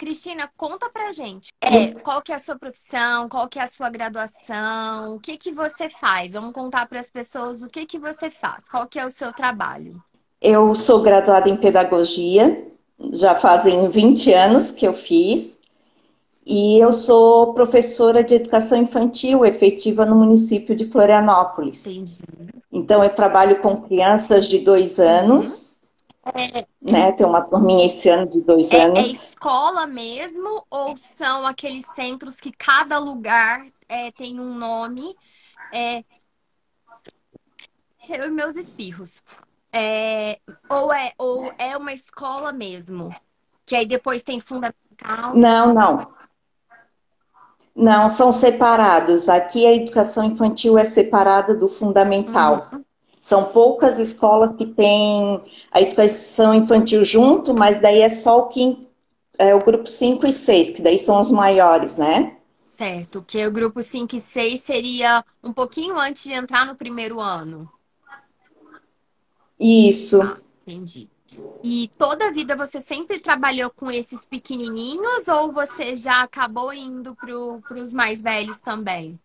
Cristina, conta pra gente. Qual que é a sua profissão? Qual que é a sua graduação? O que que você faz? Vamos contar para as pessoas o que que você faz. Qual que é o seu trabalho? Eu sou graduada em pedagogia, já fazem 20 anos que eu fiz, e eu sou professora de educação infantil efetiva no município de Florianópolis. Entendi. Então, eu trabalho com crianças de 2 anos, É, né? Tem uma turminha esse ano de dois é anos. escola mesmo ou são aqueles centros que cada lugar tem um nome? É, eu e meus espirros. É, ou é uma escola mesmo? Que aí depois tem fundamental. Não, não. Não, são separados. Aqui a educação infantil é separada do fundamental. Uhum. São poucas escolas que têm a educação infantil junto, mas daí é só o grupo 5 e 6, que daí são os maiores, né? Certo, que o grupo 5 e 6 seria um pouquinho antes de entrar no primeiro ano. Isso. Tá, entendi. E toda a vida você sempre trabalhou com esses pequenininhos ou você já acabou indo para os mais velhos também?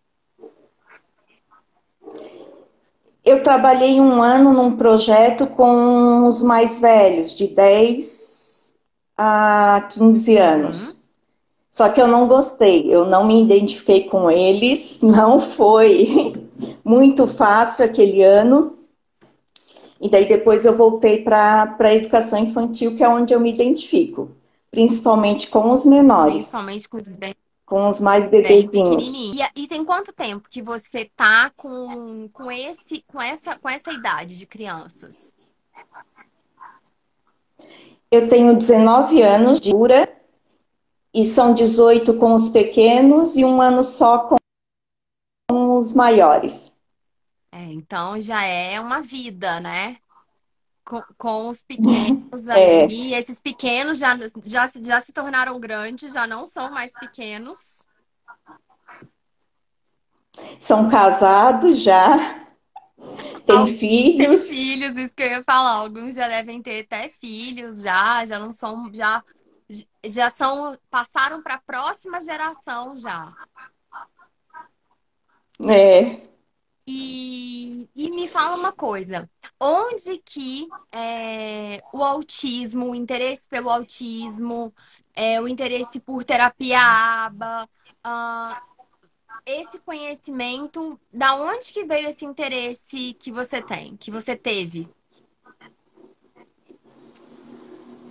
Eu trabalhei um ano num projeto com os mais velhos, de 10 a 15 Uhum. anos. Só que eu não gostei, eu não me identifiquei com eles, não foi muito fácil aquele ano. E daí depois eu voltei para a educação infantil, que é onde eu me identifico, principalmente com os menores, Principalmente com os com os mais bem bebezinhos. pequenininhos. E tem quanto tempo que você tá com essa idade de crianças? Eu tenho 19 anos de cura e são 18 com os pequenos e um ano só com os maiores. Então já é uma vida, né? Com os pequenos É, aí. Esses pequenos já se tornaram grandes, já não são mais pequenos. são casados já, têm Alguns têm filhos. filhos, isso que eu ia falar. Alguns já devem ter até filhos, já não são, já são, passaram para a próxima geração já. É, E me fala uma coisa, onde que o autismo, o interesse pelo autismo, o interesse por terapia ABA, ah, esse conhecimento, da onde que veio esse interesse que você tem, que você teve?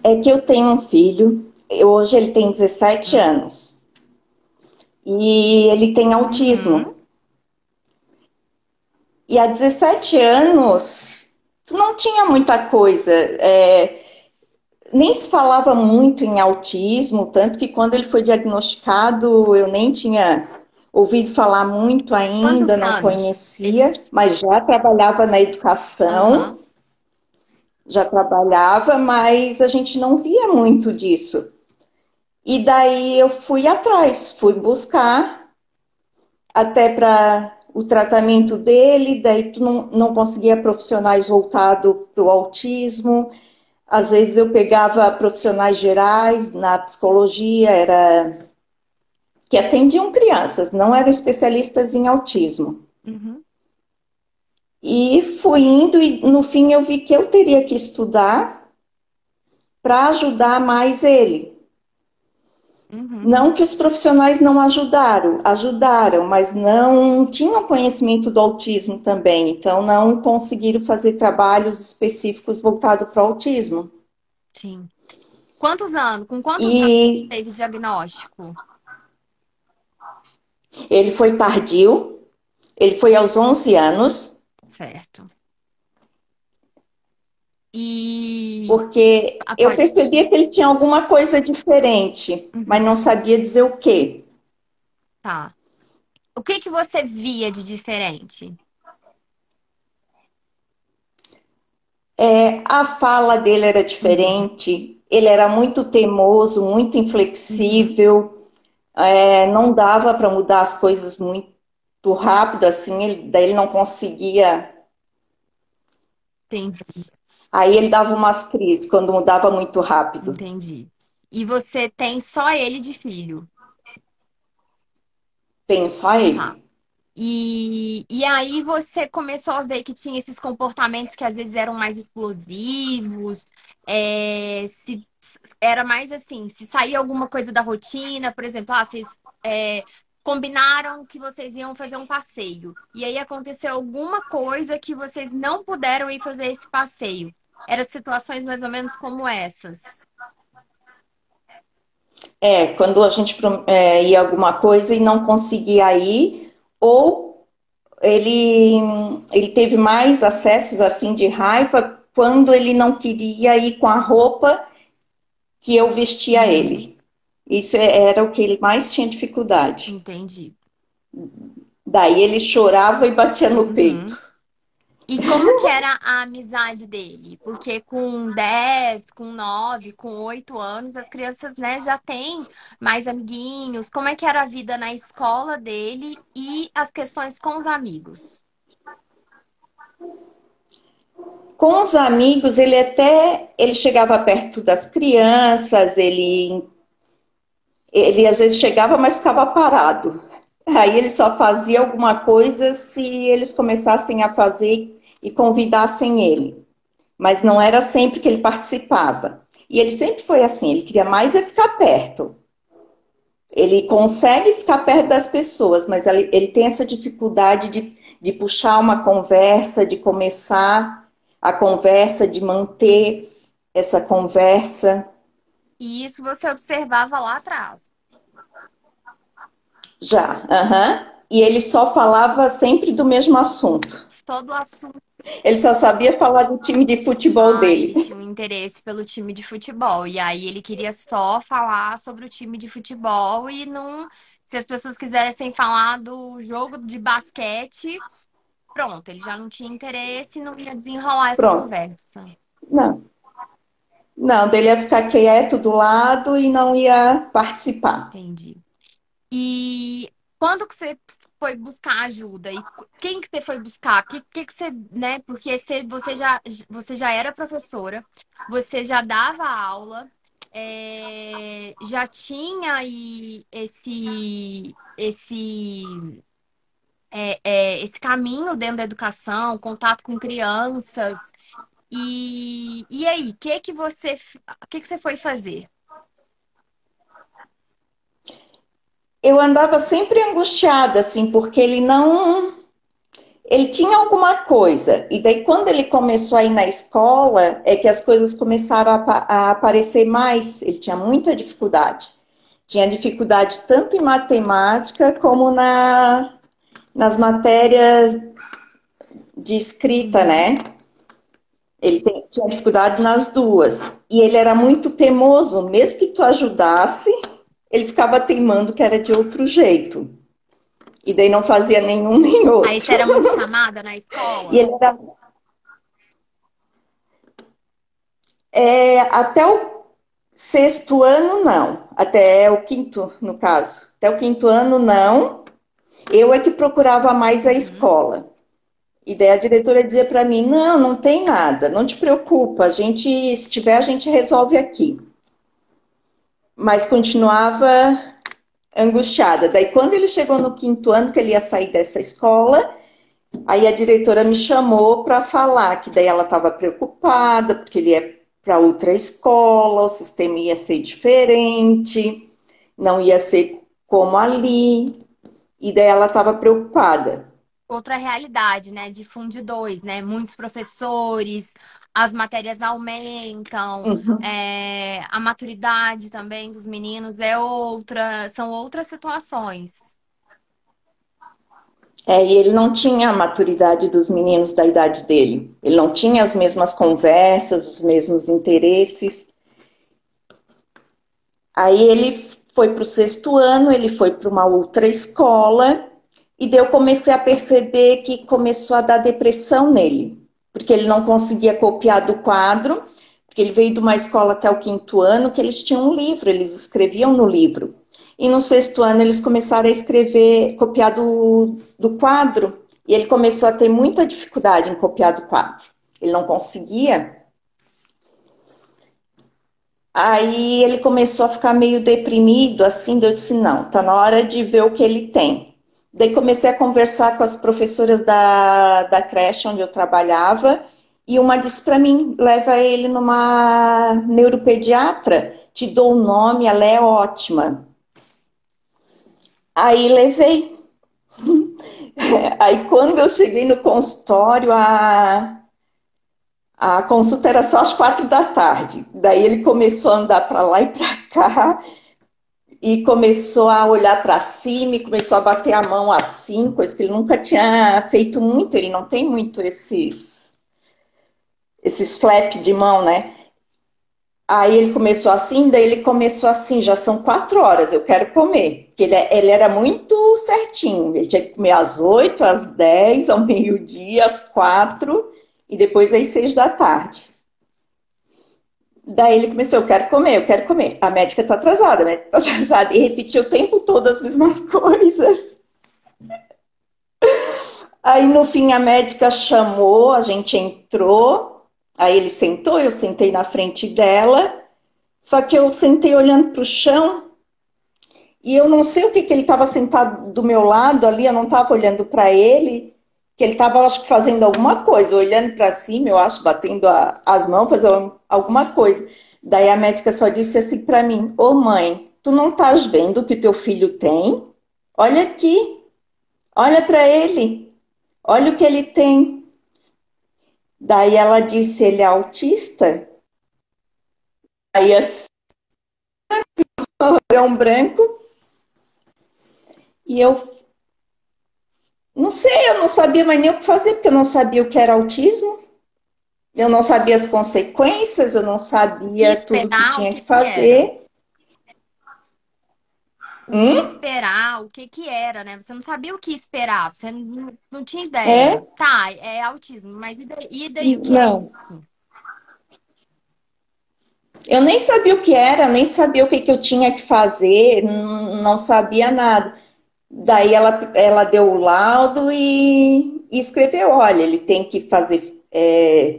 é que eu tenho um filho, hoje ele tem 17 Hum. anos e ele tem Uhum. autismo. E há 17 anos, tu não tinha muita coisa. Nem se falava muito em autismo, tanto que quando ele foi diagnosticado, eu nem tinha ouvido falar muito ainda, Quantos não anos? Ele conhecia, mas já trabalhava na educação, Aham. já trabalhava, mas a gente não via muito disso. E daí eu fui atrás, fui buscar até para o tratamento dele, daí tu não conseguia profissionais voltados para o autismo. Às vezes eu pegava profissionais gerais na psicologia, era que atendiam crianças, não eram especialistas em autismo. Uhum. E fui indo e no fim eu vi que eu teria que estudar para ajudar mais ele. Uhum. Não que os profissionais não ajudaram, ajudaram, mas não tinham conhecimento do autismo também, então não conseguiram fazer trabalhos específicos voltados para o autismo. Sim. Quantos anos? Com quantos anos E teve diagnóstico? ele foi tardio, ele foi aos 11 anos, Certo. E porque eu pode. percebia que ele tinha alguma coisa diferente, mas Uhum. não sabia dizer o quê. Tá. O que que você via de diferente? A fala dele era Uhum. diferente, ele era muito teimoso, muito Uhum. inflexível, não dava para mudar as coisas muito rápido, assim, daí ele não conseguia. Entendi, Aí ele dava umas crises quando mudava muito rápido. entendi. E você tem só ele de filho. Tenho só Tá. ele. E aí você começou a ver que tinha esses comportamentos que às vezes eram mais explosivos, se era mais assim, se saía alguma coisa da rotina, por exemplo, vocês combinaram que vocês iam fazer um passeio, e aí aconteceu alguma coisa que vocês não puderam ir fazer esse passeio. Eram situações mais ou menos como essas. Quando a gente ia alguma coisa e não conseguia ir, ou ele, ele teve mais acessos assim de raiva quando ele não queria ir com a roupa que eu vestia Uhum, ele. Isso era o que ele mais tinha dificuldade. entendi. Daí ele chorava e batia no Uhum. peito. E como que era a amizade dele? Porque com 10, com 9, com 8 anos, as crianças, né, já têm mais amiguinhos. Como é que era a vida na escola dele e as questões com os amigos? Com os amigos, ele chegava perto das crianças, ele às vezes chegava, mas ficava parado. Aí ele só fazia alguma coisa se eles começassem a fazer e convidassem ele. Mas não era sempre que ele participava. E ele sempre foi assim, ele queria mais é ficar perto. Ele consegue ficar perto das pessoas, mas ele tem essa dificuldade de puxar uma conversa, de começar a conversa, de manter essa conversa. E isso você observava lá atrás. Já, aham. E ele só falava sempre do mesmo assunto. Todo assunto. Ele só sabia falar do time de futebol Ah, dele. ele tinha um interesse pelo time de futebol. E aí ele queria só falar sobre o time de futebol e não. Se as pessoas quisessem falar do jogo de basquete. Pronto, ele já não tinha interesse e não ia desenrolar essa Pronto. conversa. Não, não, dele ia ficar quieto do lado e não ia participar. Entendi. E quando que você foi buscar ajuda? E quem que você foi buscar? Que você, né? Porque você já era professora, você já dava aula, já tinha aí esse caminho dentro da educação, contato com crianças. E aí, o que que você foi fazer? Eu andava sempre angustiada, assim, porque ele tinha alguma coisa. E daí, quando ele começou a ir na escola, é que as coisas começaram a aparecer mais. Ele tinha muita dificuldade. Tinha dificuldade tanto em matemática como nas matérias de escrita, Uhum. né? Tinha dificuldade nas duas. E ele era muito teimoso, mesmo que tu ajudasse, ele ficava teimando que era de outro jeito. E daí não fazia nenhum nem Aí você outro. era muito chamada na E escola? ele era até o sexto ano, não. Até o quinto, no caso. Até o quinto ano, não. Eu é que procurava mais a Uhum. escola. E daí a diretora dizia para mim: não, não tem nada, não te preocupa, se tiver, a gente resolve aqui. Mas continuava angustiada. Daí, quando ele chegou no quinto ano, que ele ia sair dessa escola, aí a diretora me chamou para falar que daí ela estava preocupada, porque ele ia para outra escola, o sistema ia ser diferente, não ia ser como ali. E daí ela estava preocupada. Outra realidade, né? De fundidores, né? Muitos professores, as matérias aumentam, Uhum. a maturidade também dos meninos é outra, são outras situações. E ele não tinha a maturidade dos meninos da idade dele. Ele não tinha as mesmas conversas, os mesmos interesses. Aí ele foi para o sexto ano, ele foi para uma outra escola, e daí eu comecei a perceber que começou a dar depressão nele, porque ele não conseguia copiar do quadro, porque ele veio de uma escola até o quinto ano que eles tinham um livro, eles escreviam no livro. E no sexto ano eles começaram a escrever, copiar do quadro, e ele começou a ter muita dificuldade em copiar do quadro. Ele não conseguia. Aí ele começou a ficar meio deprimido, assim, daí eu disse, não, tá na hora de ver o que ele tem. Daí comecei a conversar com as professoras da creche onde eu trabalhava, e uma disse para mim, leva ele numa neuropediatra, te dou o nome, ela é ótima. Aí levei. Aí quando eu cheguei no consultório, a consulta era só às 4 da tarde. Daí ele começou a andar para lá e para cá, e começou a olhar para cima e começou a bater a mão assim, coisa que ele nunca tinha feito muito, ele não tem muito esses flap de mão, né? Aí ele começou assim, daí ele começou assim, já são 4 horas, eu quero comer. Porque ele era muito certinho, ele tinha que comer às 8, às 10, ao meio-dia, às 4 e depois às 6 da tarde. Daí ele começou, eu quero comer, eu quero comer. A médica tá atrasada, a médica tá atrasada. E repetiu o tempo todo as mesmas coisas. Aí no fim a médica chamou, a gente entrou, aí ele sentou, eu sentei na frente dela, só que eu sentei olhando para o chão e eu não sei o que ele estava sentado do meu lado ali, eu não estava olhando para ele, que ele estava, acho que, fazendo alguma coisa, olhando para cima, eu acho, batendo as mãos, fazendo alguma coisa. Daí a médica só disse assim para mim, ô mãe, tu não estás vendo o que teu filho tem? Olha aqui, olha para ele, olha o que ele tem. Daí ela disse, ele é autista? Aí assim, é um branco. E eu não sei, eu não sabia mais nem o que fazer, porque eu não sabia o que era autismo. Eu não sabia as consequências, eu não O que sabia tudo que esperar, o tinha que que que era? fazer. O que Hum? esperar, o que que era, né? Você não sabia o que esperar, você não tinha É? ideia. Tá, é autismo, mas e daí, o que é Não. isso? Eu nem sabia o que era, nem sabia o que, que eu tinha que fazer, não sabia nada. Daí ela deu o laudo e escreveu: olha, ele tem que fazer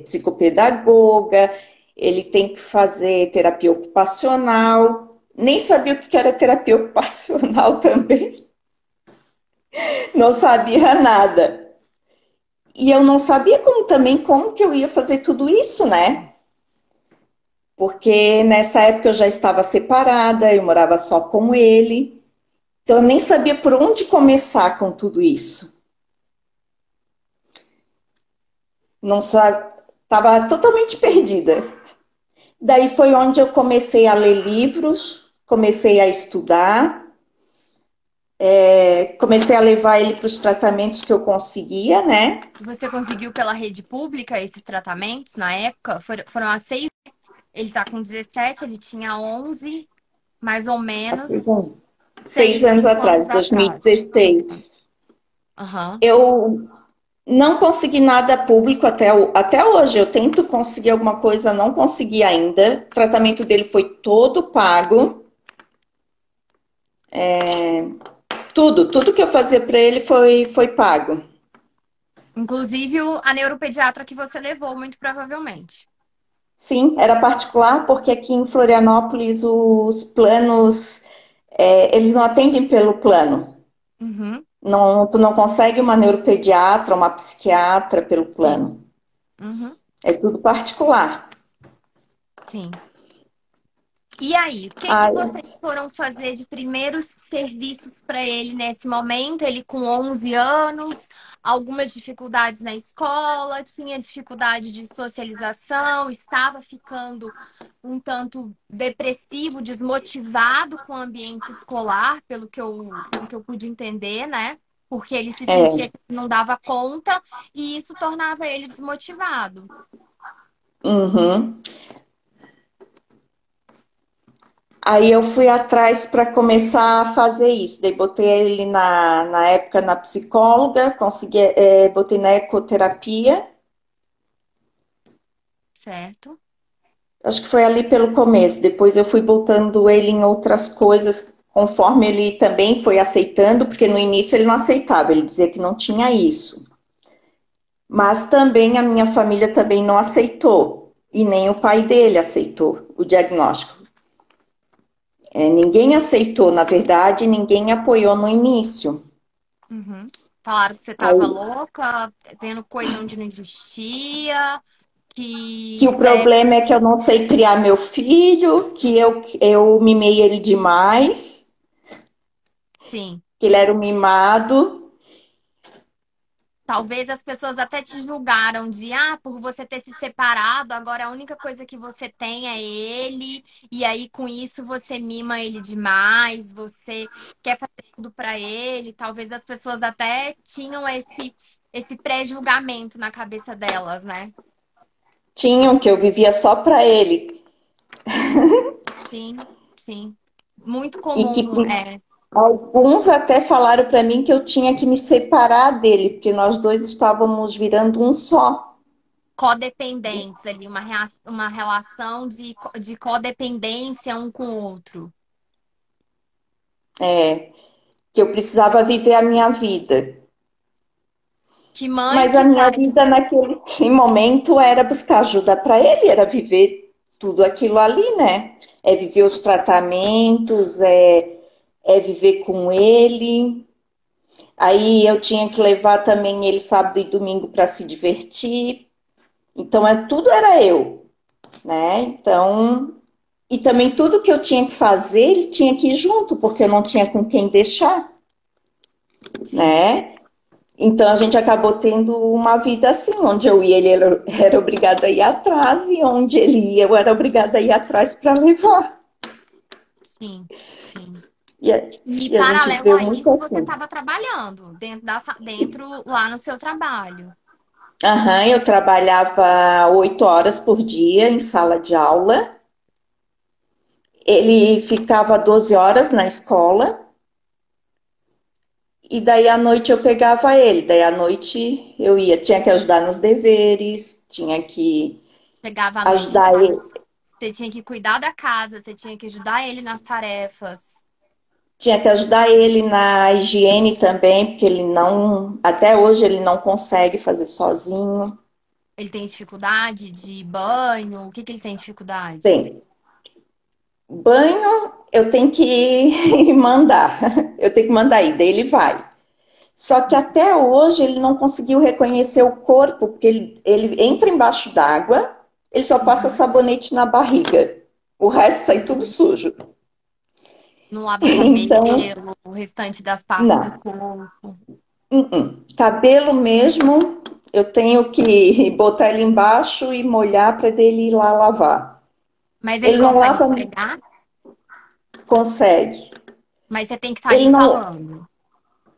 psicopedagoga, ele tem que fazer terapia ocupacional. Nem sabia o que era terapia ocupacional também, não sabia nada. E eu não sabia como que eu ia fazer tudo isso, né? Porque nessa época eu já estava separada, eu morava só com ele. Então eu nem sabia por onde começar com tudo isso. Não estava totalmente perdida. Daí foi onde eu comecei a ler livros, comecei a estudar, comecei a levar ele para os tratamentos que eu conseguia, né? Você conseguiu pela rede pública esses tratamentos na época? Foram as 6. Ele tá com 17, ele tinha 11, mais ou menos 6 anos 5 anos atrás, atrás. 2016. Aham. Eu não consegui nada público até hoje. Eu tento conseguir alguma coisa, não consegui ainda. O tratamento dele foi todo pago. Tudo que eu fazia para ele foi pago. Inclusive a neuropediatra que você levou, muito provavelmente. Sim, era particular porque aqui em Florianópolis os planos, eles não atendem pelo plano. Uhum, Não, tu não consegue uma neuropediatra, uma psiquiatra pelo sim. plano. Uhum, É tudo particular. sim. E aí, o que que Ai, vocês foram fazer de primeiros serviços para ele nesse momento? Ele com 11 anos, algumas dificuldades na escola, tinha dificuldade de socialização, estava ficando um tanto depressivo, desmotivado com o ambiente escolar, pelo que eu pude entender, né? Porque ele se sentia é. que não dava conta e isso tornava ele desmotivado. Uhum. Aí eu fui atrás para começar a fazer isso. Daí botei ele na época na psicóloga, consegui, botei na ecoterapia. Certo? Acho que foi ali pelo começo. Depois eu fui botando ele em outras coisas, conforme ele também foi aceitando, porque no início ele não aceitava, ele dizia que não tinha isso. Mas também a minha família também não aceitou, e nem o pai dele aceitou o diagnóstico. Ninguém aceitou, na verdade, ninguém apoiou no início. Uhum. Falaram que você tava Aí, louca, vendo coisa onde não existia, que que o isso é. problema é que eu não sei criar meu filho, que eu mimei ele demais, Sim. que ele era um mimado. Talvez as pessoas até te julgaram de, ah, por você ter se separado, agora a única coisa que você tem é ele, e aí com isso você mima ele demais, você quer fazer tudo pra ele. Talvez as pessoas até tinham esse pré-julgamento na cabeça delas, né? Tinham que eu vivia só para ele. Sim, sim. Muito E que comum, é. alguns até falaram para mim que eu tinha que me separar dele, porque nós dois estávamos virando um só. Codependentes ali, uma relação de codependência um com o outro. É, que eu precisava viver a minha vida. Que mãe Mas a que minha faz. vida naquele momento era buscar ajuda para ele, era viver tudo aquilo ali, né? É viver os tratamentos, é viver com ele. Aí eu tinha que levar também ele sábado e domingo para se divertir. Então tudo era eu, né? Então, e também tudo que eu tinha que fazer, ele tinha que ir junto, porque eu não tinha com quem deixar, Sim, né? Então a gente acabou tendo uma vida assim, onde eu ia, ele era obrigado a ir atrás, e onde ele ia, eu era obrigada a ir atrás para levar. sim, sim. E a, E e a gente paralelo viveu a muito isso, você assim. estava trabalhando dentro lá no seu trabalho. Aham, eu trabalhava 8 horas por dia em sala de aula. Ele ficava 12 horas na escola. E daí à noite eu pegava ele. Daí à noite eu ia, tinha que ajudar nos deveres, tinha que Chegava à noite em ajudar casa, ele. você tinha que cuidar da casa, você tinha que ajudar ele nas tarefas. Tinha que ajudar ele na higiene também, porque ele não, até hoje ele não consegue fazer sozinho. Ele tem dificuldade de banho? O que que ele tem dificuldade? Tem banho, eu tenho que mandar, eu tenho que mandar ir, daí ele vai. Só que até hoje ele não conseguiu reconhecer o corpo, porque ele entra embaixo d'água, ele só passa Uhum. sabonete na barriga. O resto sai tudo sujo. Não lava cabelo, Então, o restante das partes do não. corpo. Cabelo mesmo, eu tenho que botar ele embaixo e molhar para ele ir lá lavar. Mas ele Ele não consegue lava, esfregar, consegue. mas você tem que estar Ele ali não falando.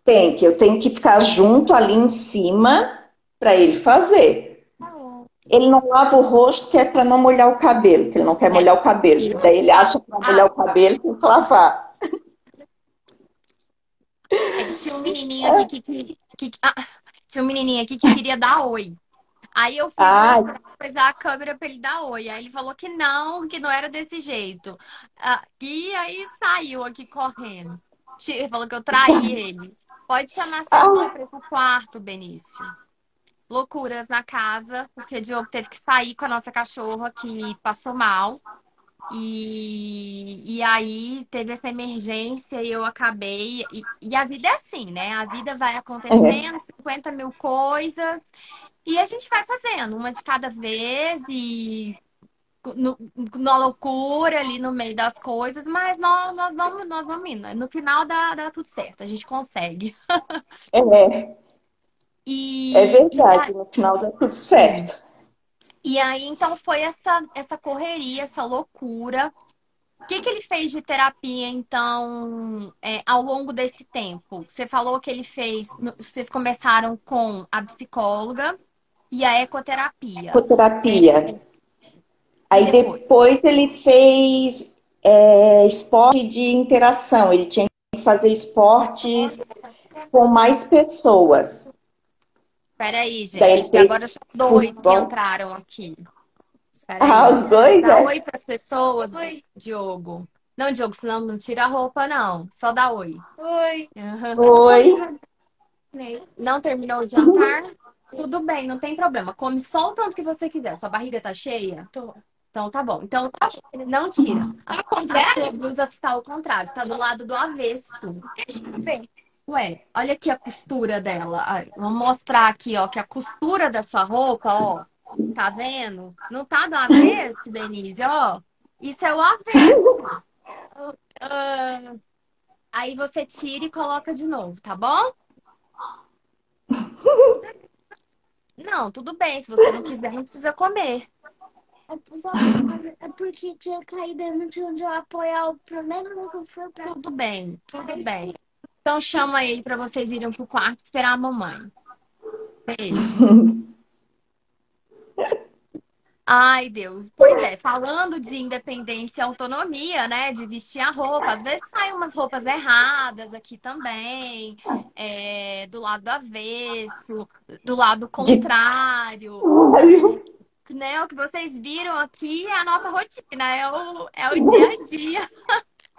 tem que, eu tenho que ficar junto ali em cima para ele fazer. Ele não lava o rosto, que é para não molhar o cabelo, que ele não quer É, molhar o cabelo. e- Daí ele acha que para molhar ah, o cabelo tem que lavar. é que tinha um menininho aqui tinha um menininho aqui que queria dar oi. Aí eu fui Ah, mostrar, coisar a câmera pra ele dar oi. Aí ele falou que não era desse jeito. E aí saiu aqui correndo. Ele falou que eu traí ele. Pode chamar seu irmão ah, para ir pro quarto, Benício. Loucuras na casa, porque o Diogo teve que sair com a nossa cachorra que passou mal. E aí teve essa emergência e eu acabei. E a vida é assim, né? A vida vai é, acontecendo, 50 mil coisas, e a gente vai fazendo uma de cada vez e no, na loucura ali no meio das coisas, mas nós vamos indo. No final dá tudo certo, a gente consegue. é, é E, e, verdade, a- no final dá tudo sim. certo. E aí, então, foi essa correria, essa loucura. O que que ele fez de terapia, então, ao longo desse tempo? Você falou que ele fez. Vocês começaram com a psicóloga e a ecoterapia. Ecoterapia. E Aí depois? depois ele fez esporte de interação. Ele tinha que fazer esportes com mais pessoas. Peraí, Daí ele gente, que agora fez são dois que futebol. entraram aqui. Ah, Peraí. os dois, Dá é? oi para as pessoas, oi, Diogo. Não, Diogo, senão não tira a roupa, não. Só dá oi. Oi. Oi. Não terminou o jantar? Tudo bem, não tem problema. Come só o tanto que você quiser. Sua barriga tá cheia? Tô. Então tá bom. Então não tira. A sua blusa está ao contrário, tá do lado do avesso. Vem. Ué, olha aqui a costura dela. Ai, vou mostrar aqui, ó, que a costura da sua roupa, ó, tá vendo? Não tá do avesso, Denise, ó. Isso é o avesso. Ah, aí você tira e coloca de novo, tá bom? Não, tudo bem. Se você não quiser, não precisa comer. É porque tinha caído, não tinha onde eu apoiar o problema, não foi pra... Tudo bem, tudo bem. Então chama ele para vocês irem pro quarto esperar a mamãe. Beijo. Ai, Deus. Pois é, falando de independência e autonomia, né? De vestir a roupa. Às vezes saem umas roupas erradas aqui também, do lado do avesso, do lado De contrário. Né? O que vocês viram aqui é a nossa rotina, é o dia a dia.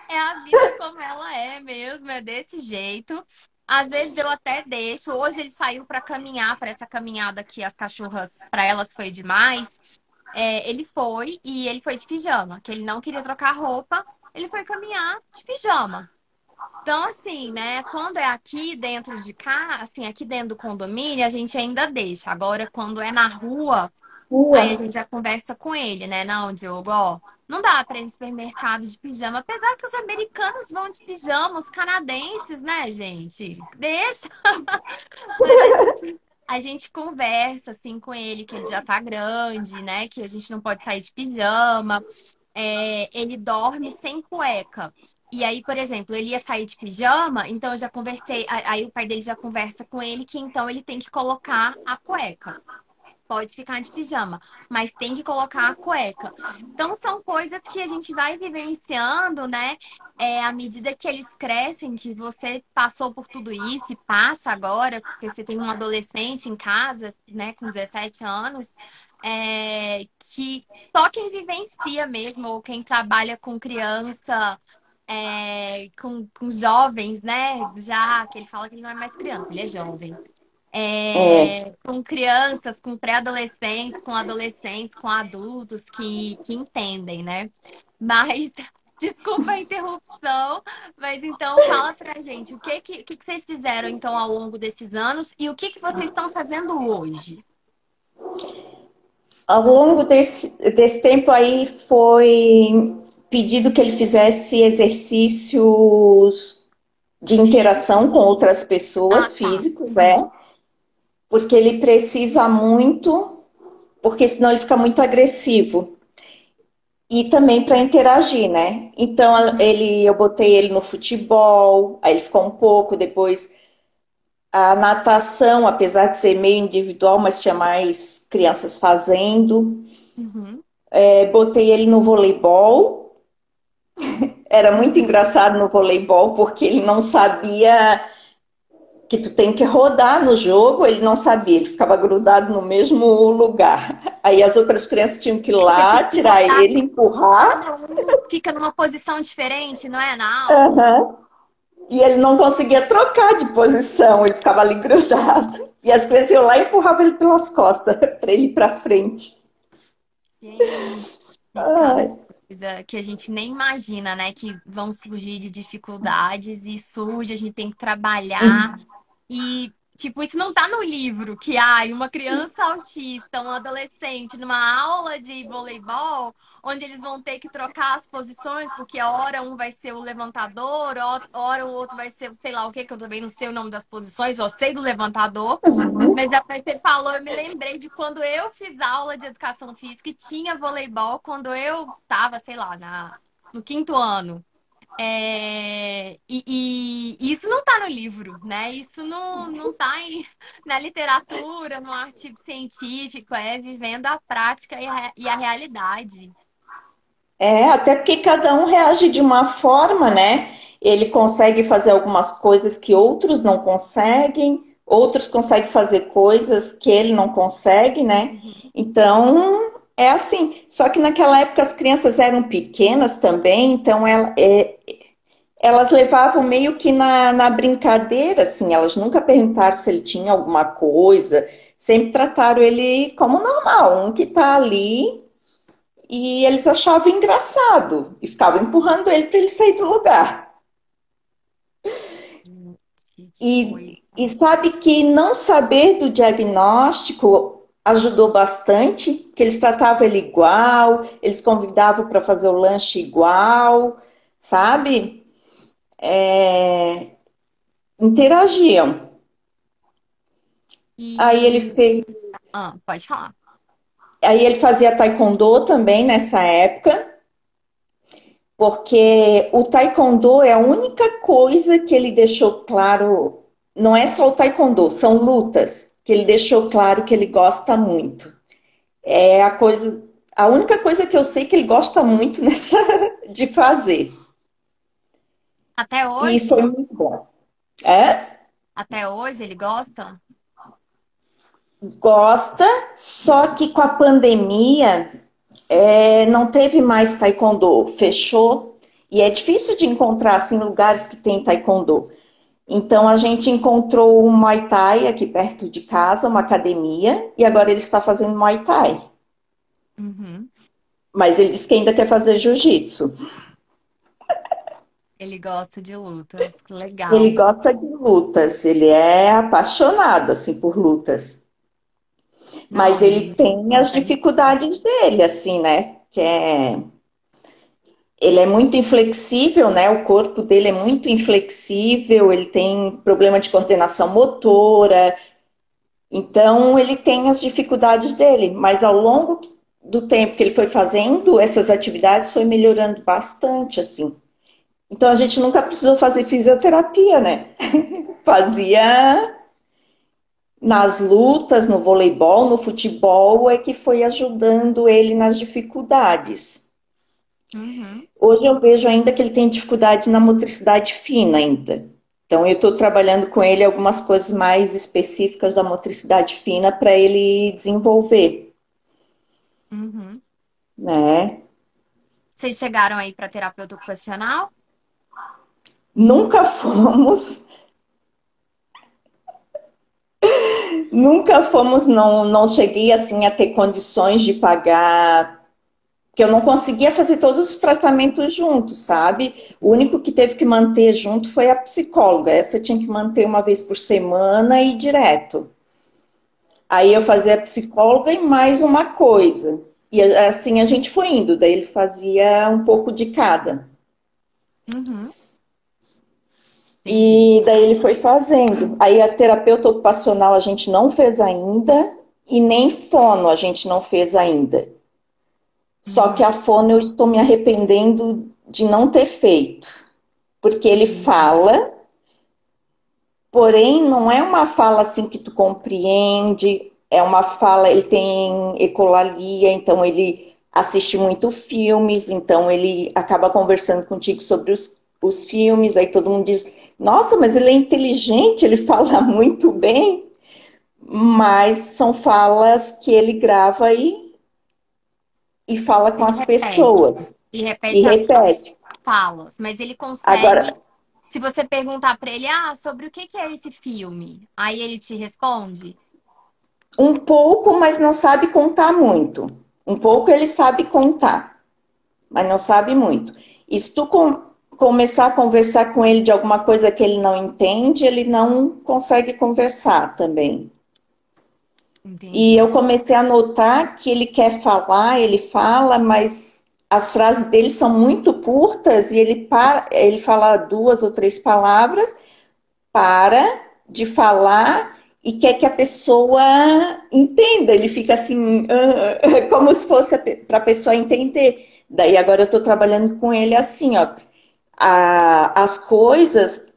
É a vida como ela é mesmo, é desse jeito. Às vezes eu até deixo. Hoje ele saiu para caminhar, para essa caminhada que as cachorras, para elas foi demais. Ele foi e ele foi de pijama, que ele não queria trocar roupa. Ele foi caminhar de pijama. Então, assim, né? Quando é aqui dentro de cá, assim, aqui dentro do condomínio, a gente ainda deixa. Agora, quando é na rua, aí a rua. gente já conversa com ele, né? Não, Diogo, ó, não dá pra ir no supermercado de pijama. Apesar que os americanos vão de pijama, os canadenses, né, gente? Deixa. Mas a gente conversa, assim, com ele, que ele já tá grande, né? Que a gente não pode sair de pijama. Ele dorme sem cueca. E aí, por exemplo, ele ia sair de pijama, então eu já conversei. Aí o pai dele já conversa com ele que então ele tem que colocar a cueca. Pode ficar de pijama, mas tem que colocar a cueca. Então, são coisas que a gente vai vivenciando, né? À medida que eles crescem, que você passou por tudo isso e passa agora, porque você tem um adolescente em casa, né, com 17 anos, que só quem vivencia mesmo, ou quem trabalha com criança, com jovens, né? Já que ele fala que ele não é mais criança, ele é jovem É, com crianças, com pré-adolescentes, com adolescentes, com adultos que entendem, né? Mas, desculpa a interrupção, mas então fala pra gente, o que vocês fizeram então ao longo desses anos e o que vocês estão fazendo hoje? ao longo desse tempo aí foi pedido que ele fizesse exercícios de Físico? interação com outras Ah, pessoas, tá. físicos, né? Uhum, Porque ele precisa muito, porque senão ele fica muito agressivo. E também para interagir, né? Então uhum, eu botei ele no futebol, aí ele ficou um pouco, depois a natação, apesar de ser meio individual, mas tinha mais crianças fazendo. uhum, Botei ele no voleibol. Era muito uhum. engraçado no voleibol, porque ele não sabia que tu tem que rodar no jogo, ele não sabia, ele ficava grudado no mesmo lugar. Aí as outras crianças tinham que ir Aí você lá, tem que tirar rodar, ele, empurrar. cada um fica numa posição diferente, não é? Na aula. Uhum. E ele não conseguia trocar de posição, ele ficava ali grudado. E as crianças iam lá e empurravam ele pelas costas para ele ir para frente. Gente, cada Ai, coisa que a gente nem imagina, né? Que vão surgir de dificuldades e surge, a gente tem que trabalhar. E, tipo, isso não tá no livro, que uma criança autista, um adolescente, numa aula de voleibol, onde eles vão ter que trocar as posições, porque a hora um vai ser o levantador, hora o outro vai ser, sei lá o que, que eu também não sei o nome das posições, eu sei do levantador. Mas depois você falou, eu me lembrei de quando eu fiz aula de educação física e tinha voleibol, quando eu tava, sei lá, no quinto ano. E isso não tá no livro, né? Isso não tá na literatura, no artigo científico, é vivendo a prática e a realidade. até porque cada um reage de uma forma, né? Ele consegue fazer algumas coisas que outros não conseguem, outros conseguem fazer coisas que ele não consegue, né? Uhum. Então, é assim. Só que naquela época as crianças eram pequenas também, então elas levavam meio que na brincadeira, assim, elas nunca perguntaram se ele tinha alguma coisa, sempre trataram ele como normal, um que tá ali e eles achavam engraçado e ficavam empurrando ele para ele sair do lugar. Gente, que coisa. E sabe que não saber do diagnóstico ajudou bastante, que eles tratavam ele igual, eles convidavam para fazer o lanche igual, sabe? Interagiam. Aí ele E. fez, Pode falar. aí ele fazia taekwondo também nessa época, porque o taekwondo é a única coisa que ele deixou claro, não é só o taekwondo, são lutas que ele deixou claro que ele gosta muito. É a única coisa que eu sei que ele gosta muito nessa de fazer. Até E foi hoje? muito bom. É? Até hoje ele gosta? Gosta, só que com a pandemia não teve mais taekwondo, fechou. E é difícil de encontrar assim, lugares que tem taekwondo. Então a gente encontrou o Muay Thai aqui perto de casa, uma academia, e agora ele está fazendo Muay Thai. Uhum. Mas ele disse que ainda quer fazer jiu-jitsu. Ele gosta de lutas. Que Ele legal. gosta de lutas, ele é apaixonado assim por lutas. Não, Mas ele tem as consegue. dificuldades dele, assim, né? Ele é muito inflexível, né? O corpo dele é muito inflexível, ele tem problema de coordenação motora, então ele tem as dificuldades dele, mas ao longo do tempo que ele foi fazendo essas atividades, foi melhorando bastante, assim. Então a gente nunca precisou fazer fisioterapia, né? Fazia nas lutas, no voleibol, no futebol, é que foi ajudando ele nas dificuldades. Uhum. Hoje eu vejo ainda que ele tem dificuldade na motricidade fina ainda. Então eu estou trabalhando com ele algumas coisas mais específicas da motricidade fina para ele desenvolver, Uhum. né? Vocês chegaram aí para terapeuta ocupacional? Nunca fomos, nunca fomos, não cheguei assim a ter condições de pagar, porque eu não conseguia fazer todos os tratamentos juntos, sabe? O único que teve que manter junto foi a psicóloga. Essa tinha que manter uma vez por semana e direto. Aí eu fazia a psicóloga e mais uma coisa. E assim a gente foi indo, daí ele fazia um pouco de cada. Uhum. Entendi. E daí ele foi fazendo. Aí a terapeuta ocupacional a gente não fez ainda e nem fono a gente não fez ainda. Só que a Uhum. fono eu estou me arrependendo de não ter feito, porque ele Uhum. fala, porém não é uma fala assim que tu compreende, é uma fala, ele tem ecolalia, então ele assiste muito filmes, então ele acaba conversando contigo sobre os filmes, aí todo mundo diz, nossa, mas ele é inteligente, ele fala muito bem, mas são falas que ele grava e fala E com as repete. pessoas E e repete as repete. falas. Mas ele consegue. Agora, Se você perguntar para ele, sobre o que é esse filme? Aí ele te responde. um pouco, mas não sabe contar muito. Um pouco ele sabe contar, mas não sabe muito. E se tu começar a conversar com ele de alguma coisa que ele não entende, ele não consegue conversar também. E Entendi. eu comecei a notar que ele quer falar, ele fala, mas as frases dele são muito curtas e ele fala duas ou três palavras, para de falar e quer que a pessoa entenda. Ele fica assim, como se fosse para a pessoa entender. Daí agora eu estou trabalhando com ele assim, ó. As coisas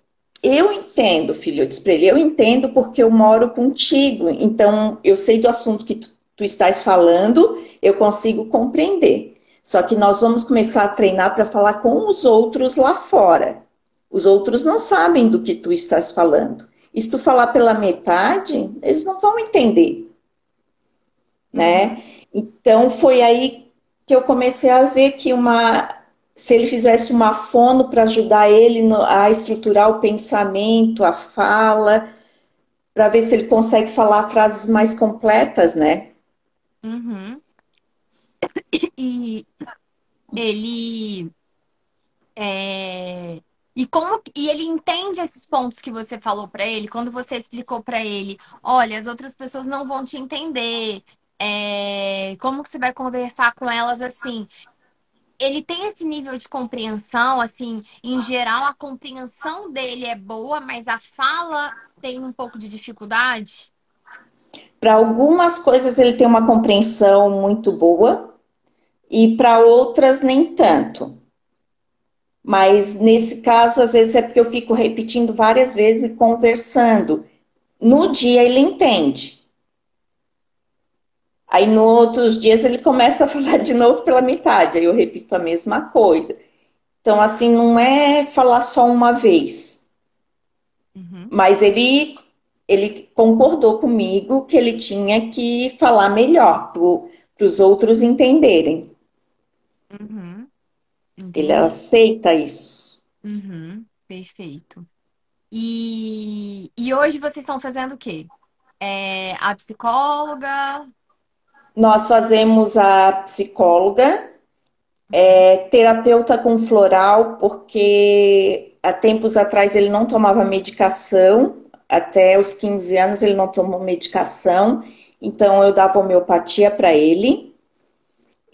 eu entendo, filho. Eu disse para ele, eu entendo porque eu moro contigo. Então eu sei do assunto que tu estás falando, eu consigo compreender. Só que nós vamos começar a treinar para falar com os outros lá fora. Os outros não sabem do que tu estás falando. E se tu falar pela metade, eles não vão entender, né? Uhum. Então foi aí que eu comecei a ver que se ele fizesse uma fono para ajudar ele a estruturar o pensamento, a fala, para ver se ele consegue falar frases mais completas, né? Uhum. E ele é, e ele entende esses pontos que você falou pra ele, quando você explicou pra ele, olha, as outras pessoas não vão te entender. Como que você vai conversar com elas assim? Ele tem esse nível de compreensão, assim, em geral, a compreensão dele é boa, mas a fala tem um pouco de dificuldade? Para algumas coisas ele tem uma compreensão muito boa e para outras nem tanto. Mas nesse caso, às vezes é porque eu fico repetindo várias vezes e conversando. No dia ele entende. Aí, nos outros dias, ele começa a falar de novo pela metade. Aí eu repito a mesma coisa. Então, assim, não é falar só uma vez. Uhum, Mas ele concordou comigo que ele tinha que falar melhor para os outros entenderem. uhum, Ele entendi. aceita isso. Uhum, perfeito. E hoje vocês estão fazendo o quê? A psicóloga? Nós fazemos a psicóloga, Uhum, terapeuta com floral, porque há tempos atrás ele não tomava medicação, até os 15 anos ele não tomou medicação, então eu dava homeopatia para ele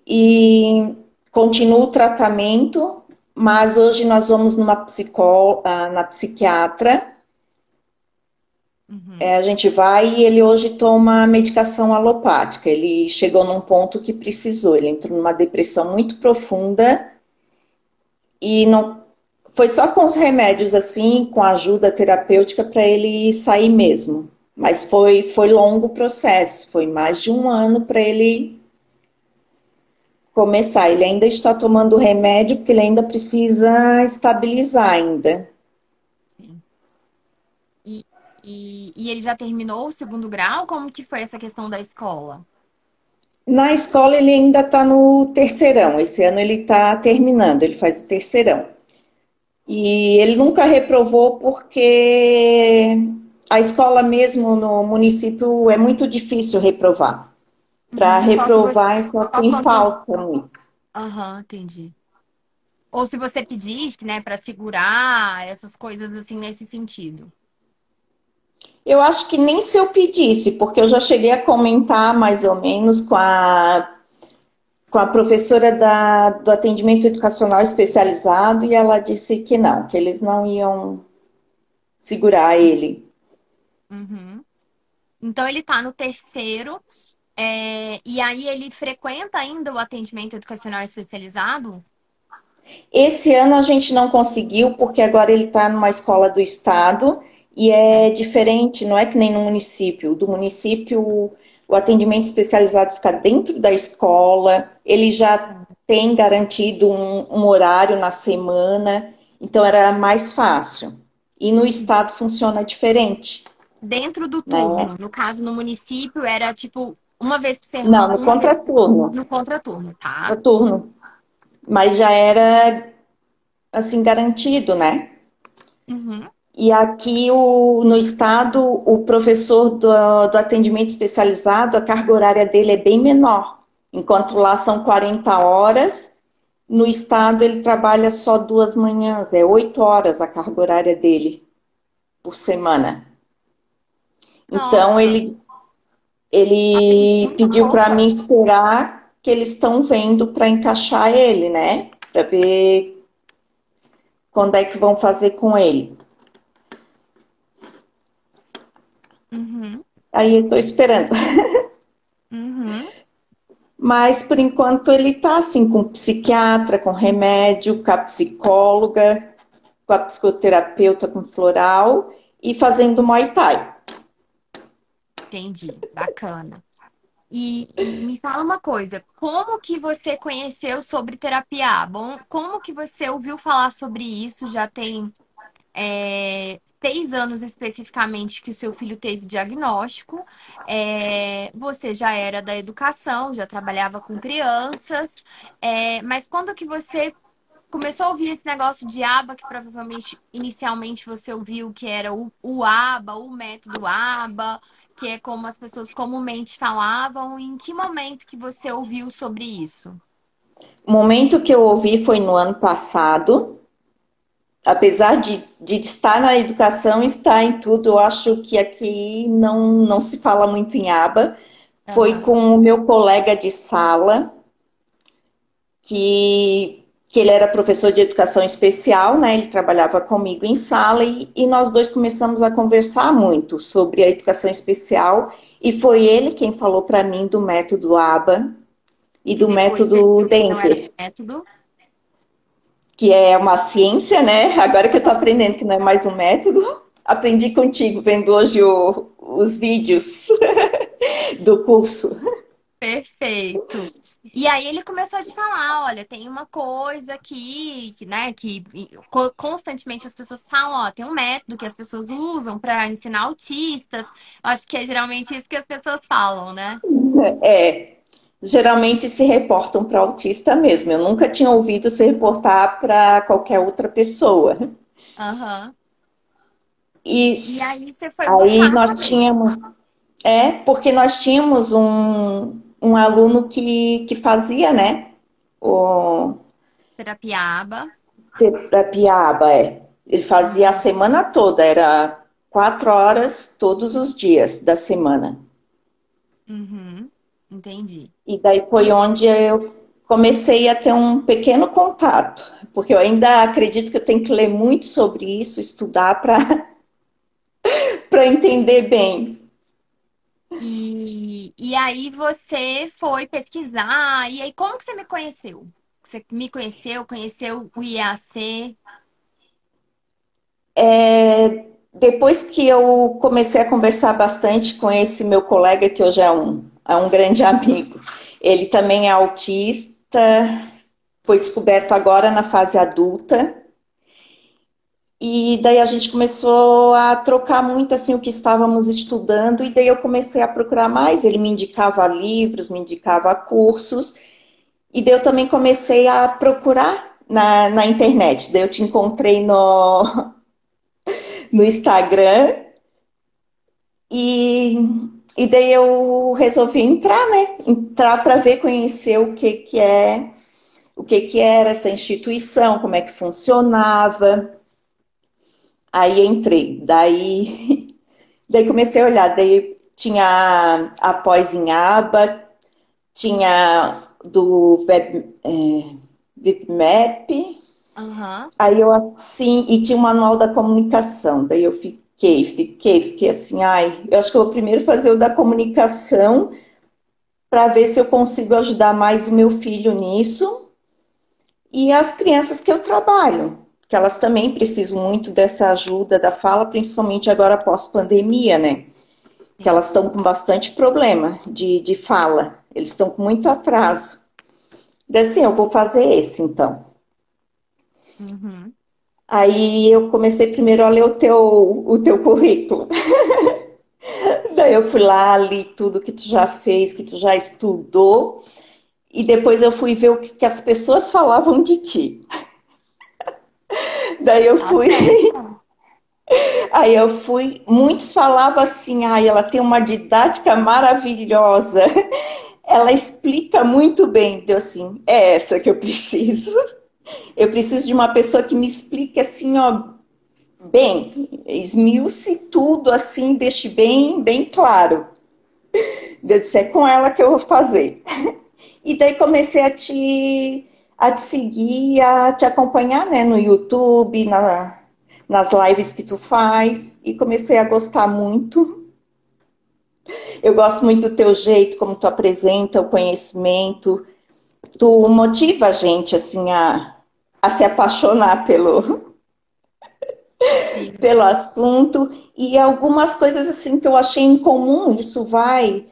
e continuo o tratamento, mas hoje nós vamos na psiquiatra. uhum, A gente vai e ele hoje toma medicação alopática. Ele chegou num ponto que precisou, ele entrou numa depressão muito profunda e não foi só com os remédios assim, com a ajuda terapêutica para ele sair mesmo. Mas foi longo o processo, foi mais de um ano para ele começar. Ele ainda está tomando remédio porque ele ainda precisa estabilizar ainda. sim. E, e ele já terminou o segundo grau? Como que foi essa questão da escola? Na escola ele ainda está no terceirão. Esse ano ele está terminando, ele faz o terceirão. E ele nunca reprovou porque a escola mesmo no município é muito difícil reprovar. Para Só se reprovar é você. só Só quem quando. falta muito. Aham, entendi. Ou se você pedisse, né, pra segurar essas coisas assim nesse sentido. Eu acho que nem se eu pedisse, porque eu já cheguei a comentar mais ou menos com a professora do atendimento educacional especializado e ela disse que não, que eles não iam segurar ele. Uhum. Então ele tá no terceiro, e aí ele frequenta ainda o atendimento educacional especializado? Esse ano a gente não conseguiu, porque agora ele está numa escola do estado e é Certo. diferente, não é que nem no município. Do município, o atendimento especializado fica dentro da escola, ele já tem garantido um horário na semana, então era mais fácil. E no estado funciona diferente, Dentro do né? turno, no caso no município era tipo uma vez por Não, semana, no uma vez contraturno, no contraturno, tá? contraturno, mas já era assim garantido, né? Uhum. E aqui no estado, o professor do atendimento especializado, a carga horária dele é bem menor. Enquanto lá são 40 horas, no estado ele trabalha só 2 manhãs, é 8 horas a carga horária dele por semana. Então Nossa, ele muito pediu para mim poucas. esperar que eles estão vendo para encaixar ele, né? Para ver quando é que vão fazer com ele. Uhum. Aí eu estou esperando. Uhum. Mas por enquanto ele tá assim com psiquiatra, com remédio, com a psicóloga, com a psicoterapeuta com floral e fazendo Muay Thai. Entendi, bacana. E me fala uma coisa, como que você conheceu sobre terapia A? Bom, como que você ouviu falar sobre isso? Já tem 6 anos especificamente que o seu filho teve diagnóstico. Você já era da educação, já trabalhava com crianças. Mas quando que você começou a ouvir esse negócio de aba, que provavelmente inicialmente você ouviu que era o aba, o método aba? que é como as pessoas comumente falavam. Em que momento que você ouviu sobre isso? O momento que eu ouvi foi no ano passado. Apesar de estar na educação, estar em tudo, eu acho que aqui não se fala muito em aba. Foi Aham. com o meu colega de sala, que ele era professor de educação especial, né? Ele trabalhava comigo em sala e nós dois começamos a conversar muito sobre a educação especial. E foi ele quem falou para mim do método aba e Que do depois você método viu que não era Denter, método. que é uma ciência, né? Agora que eu tô aprendendo que não é mais um método, aprendi contigo, vendo hoje os vídeos do curso. Perfeito. E aí ele começou a te falar, olha, tem uma coisa aqui, que, né, que constantemente as pessoas falam, ó, tem um método que as pessoas usam para ensinar autistas. Eu acho que é geralmente isso que as pessoas falam, né? É, geralmente se reportam para autista mesmo. Eu nunca tinha ouvido se reportar para qualquer outra pessoa. Aham. E E aí você foi aí buscar nós saber. tínhamos, porque nós tínhamos um aluno que fazia, né, o Terapia aba. terapia aba, é. Ele fazia a Uhum. semana toda, era 4 horas todos os dias da semana. Uhum. Entendi. E daí foi E onde eu comecei a ter um pequeno contato, porque eu ainda acredito que eu tenho que ler muito sobre isso, estudar para para entender bem. e aí você foi pesquisar. E aí, como que você me conheceu? Você me conheceu, conheceu o IAC? Depois que eu comecei a conversar bastante com esse meu colega, que hoje é um grande amigo, ele também é autista, foi descoberto agora na fase adulta. E daí a gente começou a trocar muito assim o que estávamos estudando, e daí eu comecei a procurar mais. Ele me indicava livros, me indicava cursos, e daí eu também comecei a procurar na internet. Daí eu te encontrei no Instagram e, e daí eu resolvi entrar, né? Entrar para ver, conhecer o que era essa instituição, como é que funcionava. Aí entrei. Daí comecei a olhar, daí tinha a pós em aba, tinha do Bitmap, Aham. aí eu assim, e tinha o manual da comunicação, daí eu fiquei assim, ai, eu acho que eu vou primeiro fazer o da comunicação para ver se eu consigo ajudar mais o meu filho nisso e as crianças que eu trabalho, que elas também precisam muito dessa ajuda da fala, principalmente agora pós-pandemia, né? Que Sim. elas estão com bastante problema de fala. Eles estão com muito atraso. Daí assim, eu vou fazer esse então. Uhum. Aí eu comecei primeiro a ler o teu currículo. Daí eu fui lá, li tudo que tu já fez, que tu já estudou, e depois eu fui ver o que as pessoas falavam de ti. Daí eu Tá fui, certo. muitos falavam assim, ai, ela tem uma didática maravilhosa, ela explica muito bem. Deu assim, é essa que eu preciso. Eu preciso de uma pessoa que me explique assim, ó, bem, esmiuce tudo assim, deixe bem claro. Eu disse, é com ela que eu vou fazer. E daí comecei a te seguir, a te acompanhar, né, no YouTube, nas lives que tu faz, e comecei a gostar muito. Eu gosto muito do teu jeito, como tu apresenta o conhecimento. Tu motiva a gente, assim, a se apaixonar Sim. pelo assunto. E algumas coisas, assim, que eu achei em comum, isso vai...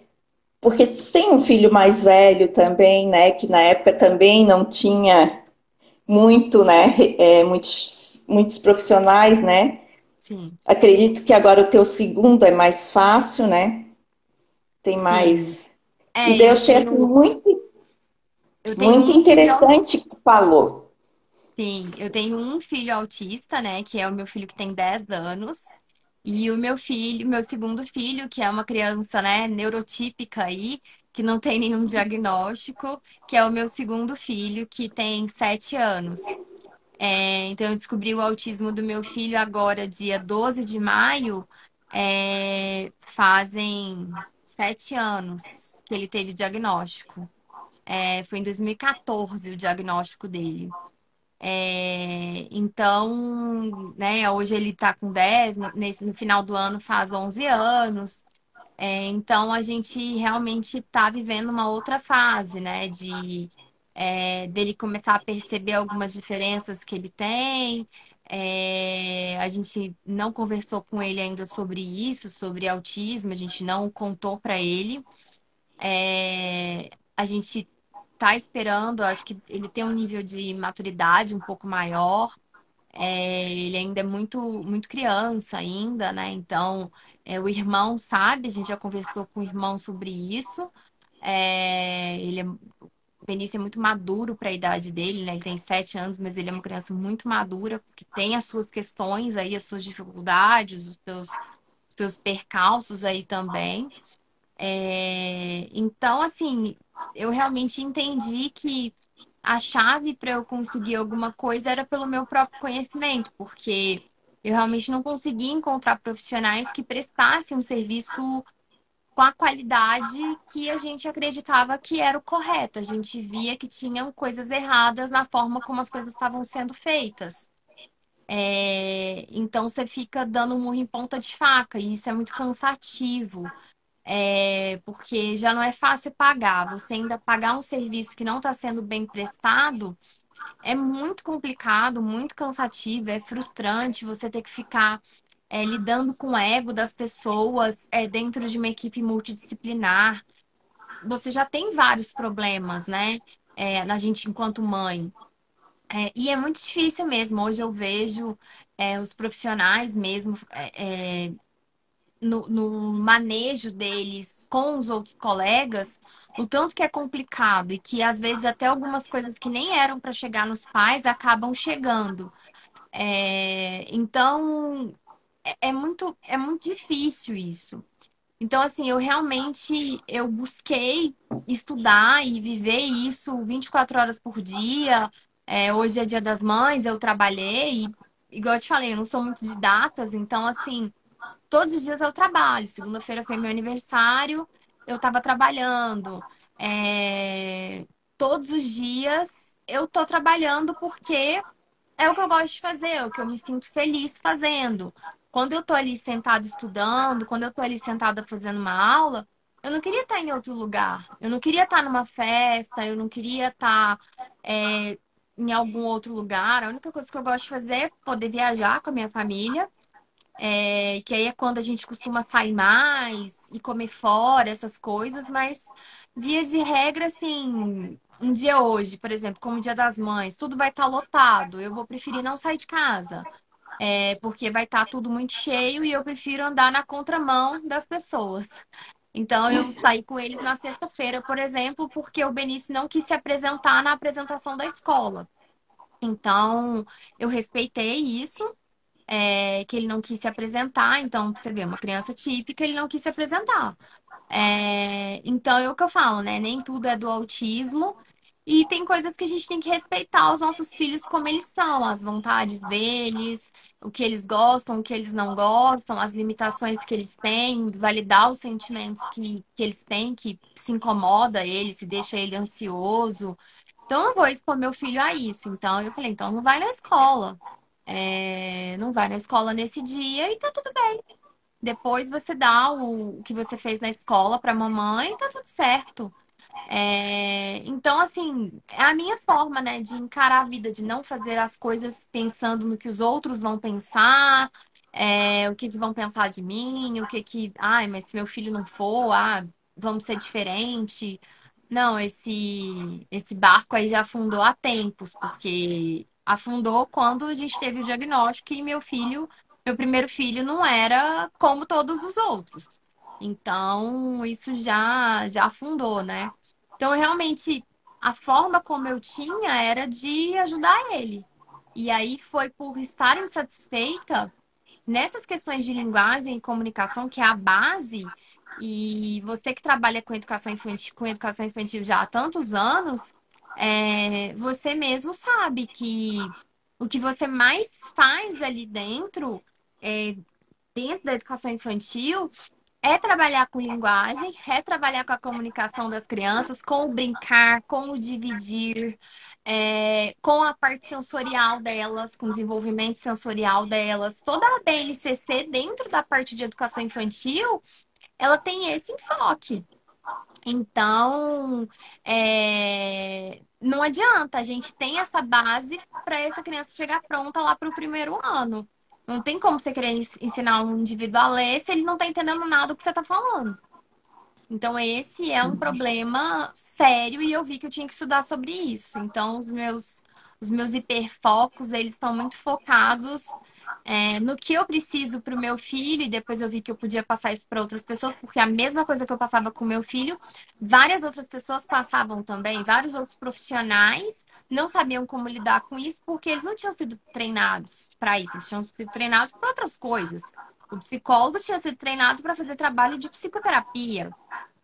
Porque tu tem um filho mais velho também, né? Que na época também não tinha muito, né? Muitos profissionais, né? Sim. Acredito que agora o teu segundo é mais fácil, né? Tem Sim. mais. E É, daí eu achei assim, eu tenho muito um filho interessante o que tu falou. sim, eu tenho um filho autista, né, que é o meu filho que tem 10 anos. E o meu filho, meu segundo filho, que é uma criança, né, neurotípica aí, que não tem nenhum diagnóstico, que é o meu segundo filho, que tem 7 anos. Então, eu descobri o autismo do meu filho agora, dia 12 de maio, fazem 7 anos que ele teve diagnóstico. Foi em 2014 o diagnóstico dele. Então, né, hoje ele tá com 10, no final do ano faz 11 anos. Então, a gente realmente está vivendo uma outra fase, né? Dele começar a perceber algumas diferenças que ele tem. A gente não conversou com ele ainda sobre isso, sobre autismo, a gente não contou para ele. A gente está esperando, acho que ele tem um nível de maturidade um pouco maior. Ele ainda é muito, muito criança ainda, né? Então, o irmão sabe, a gente já conversou com o irmão sobre isso. O Benício é muito maduro para a idade dele, né? Ele tem 7 anos, mas ele é uma criança muito madura, que tem as suas questões aí, as suas dificuldades, os seus percalços aí também. Então, assim, eu realmente entendi que a chave para eu conseguir alguma coisa era pelo meu próprio conhecimento, porque eu realmente não conseguia encontrar profissionais que prestassem um serviço com a qualidade que a gente acreditava que era o correto. A gente via que tinham coisas erradas na forma como as coisas estavam sendo feitas. Então você fica dando um murro em ponta de faca, e isso é muito cansativo. Porque já não é fácil pagar. Você ainda pagar um serviço que não está sendo bem prestado é muito complicado, muito cansativo, é frustrante você ter que ficar lidando com o ego das pessoas dentro de uma equipe multidisciplinar. Você já tem vários problemas, né? Na gente enquanto mãe. E é muito difícil mesmo. Hoje eu vejo os profissionais mesmo no manejo deles com os outros colegas, o tanto que é complicado e que às vezes até algumas coisas que nem eram para chegar nos pais acabam chegando. Então é muito difícil isso. Então, assim, eu busquei estudar e viver isso 24 horas por dia. Hoje é Dia das Mães, eu trabalhei, e, igual eu te falei, eu não sou muito de datas, então, assim, todos os dias eu trabalho. Segunda-feira foi meu aniversário, eu estava trabalhando. Todos os dias eu tô trabalhando porque é o que eu gosto de fazer, é o que eu me sinto feliz fazendo. Quando eu tô ali sentada estudando, quando eu tô ali sentada fazendo uma aula, eu não queria estar em outro lugar. Eu não queria estar numa festa, eu não queria estar em algum outro lugar. A única coisa que eu gosto de fazer é poder viajar com a minha família, que aí é quando a gente costuma sair mais e comer fora, essas coisas, mas via de regra, assim, um dia hoje, por exemplo, como o Dia das Mães, tudo vai estar lotado. Eu vou preferir não sair de casa, porque vai estar tudo muito cheio e eu prefiro andar na contramão das pessoas. Então, eu saí com eles na sexta-feira, por exemplo, porque o Benício não quis se apresentar na apresentação da escola. Então, eu respeitei isso, que ele não quis se apresentar. Então, pra você vê, uma criança típica, ele não quis se apresentar. Então, é o que eu falo, né? Nem tudo é do autismo. E tem coisas que a gente tem que respeitar os nossos filhos como eles são, as vontades deles, o que eles gostam, o que eles não gostam, as limitações que eles têm, validar os sentimentos que eles têm, que se incomoda ele, se deixa ele ansioso. Então, eu não vou expor meu filho a isso. Então, eu falei, então não vai na escola. Não vai na escola nesse dia e tá tudo bem. Depois você dá o que você fez na escola pra mamãe e tá tudo certo. Então, assim, é a minha forma, né, de encarar a vida, de não fazer as coisas pensando no que os outros vão pensar, o que que vão pensar de mim, ai, mas se meu filho não for, vamos ser diferente. Não, esse barco aí já afundou há tempos, porque afundou quando a gente teve o diagnóstico e meu primeiro filho não era como todos os outros. Então, isso já afundou, né? Então, realmente, a forma como eu tinha era de ajudar ele. E aí foi por estar insatisfeita nessas questões de linguagem e comunicação, que é a base, e você que trabalha com educação infantil já há tantos anos, você mesmo sabe que o que você mais faz ali dentro, é, dentro da educação infantil, é trabalhar com linguagem, é trabalhar com a comunicação das crianças, com o brincar, com o dividir, com a parte sensorial delas, com o desenvolvimento sensorial delas. Toda a BNCC, dentro da parte de educação infantil, ela tem esse enfoque. Então, não adianta, a gente tem essa base para essa criança chegar pronta lá para o primeiro ano. Não tem como você querer ensinar um indivíduo a ler se ele não está entendendo nada do que você está falando. Então, esse é um problema sério e eu vi que eu tinha que estudar sobre isso. Então, os meus hiperfocos, eles estão muito focados, no que eu preciso para o meu filho, e depois eu vi que eu podia passar isso para outras pessoas, porque a mesma coisa que eu passava com o meu filho, várias outras pessoas passavam também, vários outros profissionais não sabiam como lidar com isso, porque eles não tinham sido treinados para isso, eles tinham sido treinados para outras coisas. O psicólogo tinha sido treinado para fazer trabalho de psicoterapia,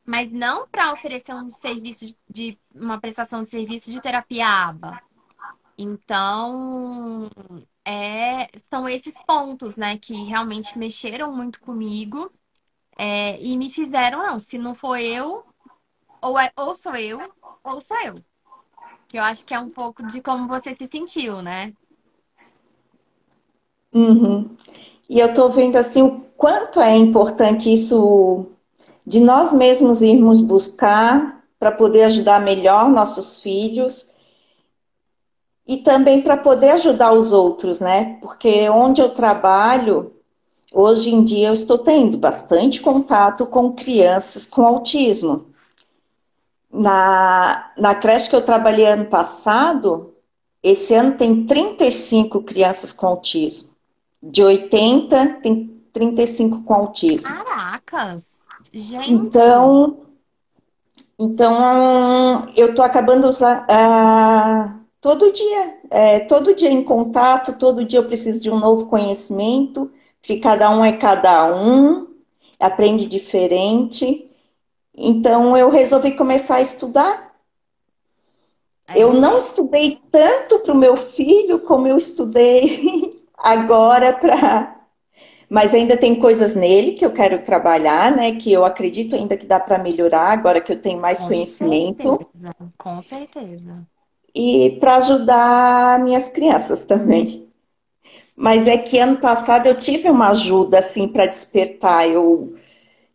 mas não para oferecer um serviço de uma prestação de serviço de terapia ABA. Então, são esses pontos, né, que realmente mexeram muito comigo, e me fizeram, não, se não for eu, ou sou eu, ou sou eu. Que eu acho que é um pouco de como você se sentiu, né? Uhum. E eu estou vendo assim o quanto é importante isso de nós mesmos irmos buscar para poder ajudar melhor nossos filhos e também para poder ajudar os outros, né? Porque onde eu trabalho, hoje em dia eu estou tendo bastante contato com crianças com autismo. Na creche que eu trabalhei ano passado, esse ano tem 35 crianças com autismo. De 80, tem 35 com autismo. Caracas! Gente! Então, então, eu estou acabando usar todo dia em contato, todo dia eu preciso de um novo conhecimento, porque cada um é cada um, aprende diferente. Então, eu resolvi começar a estudar. É Eu isso não aí. estudei tanto para o meu filho como eu estudei agora para. Mas ainda tem coisas nele que eu quero trabalhar, né? Que eu acredito ainda que dá para melhorar agora que eu tenho mais Com conhecimento. certeza, com certeza. E para ajudar minhas crianças também. Mas é que ano passado eu tive uma ajuda assim para despertar. Eu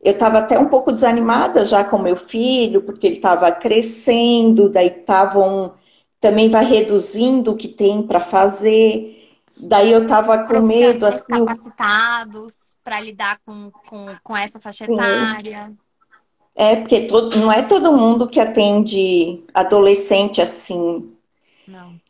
estava até um pouco desanimada já com meu filho, porque ele estava crescendo, daí estavam também vai reduzindo o que tem para fazer. Daí eu estava com medo Profissionais assim, capacitados para lidar com essa faixa assim, etária. porque não é todo mundo que atende adolescente assim. Não.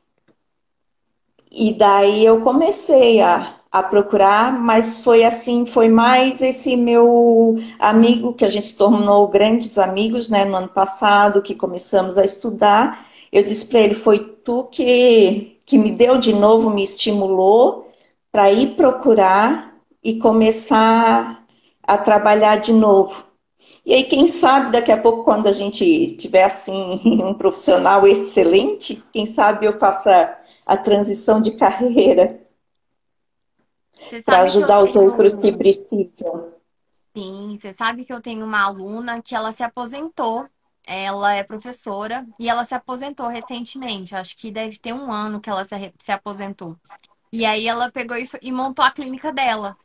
E daí eu comecei a procurar, mas foi assim, foi mais esse meu amigo que a gente se tornou grandes amigos, né, no ano passado, que começamos a estudar. Eu disse para ele, foi tu que me deu de novo, me estimulou para ir procurar e começar a trabalhar de novo. E aí, quem sabe, daqui a pouco, quando a gente tiver assim um profissional excelente, quem sabe eu faça a transição de carreira Você para sabe que eu ajudar os outros que tenho. precisam. Sim, você sabe que eu tenho uma aluna que ela se aposentou. Ela é professora e ela se aposentou recentemente. Acho que deve ter um ano que ela se aposentou. E aí ela pegou e montou a clínica dela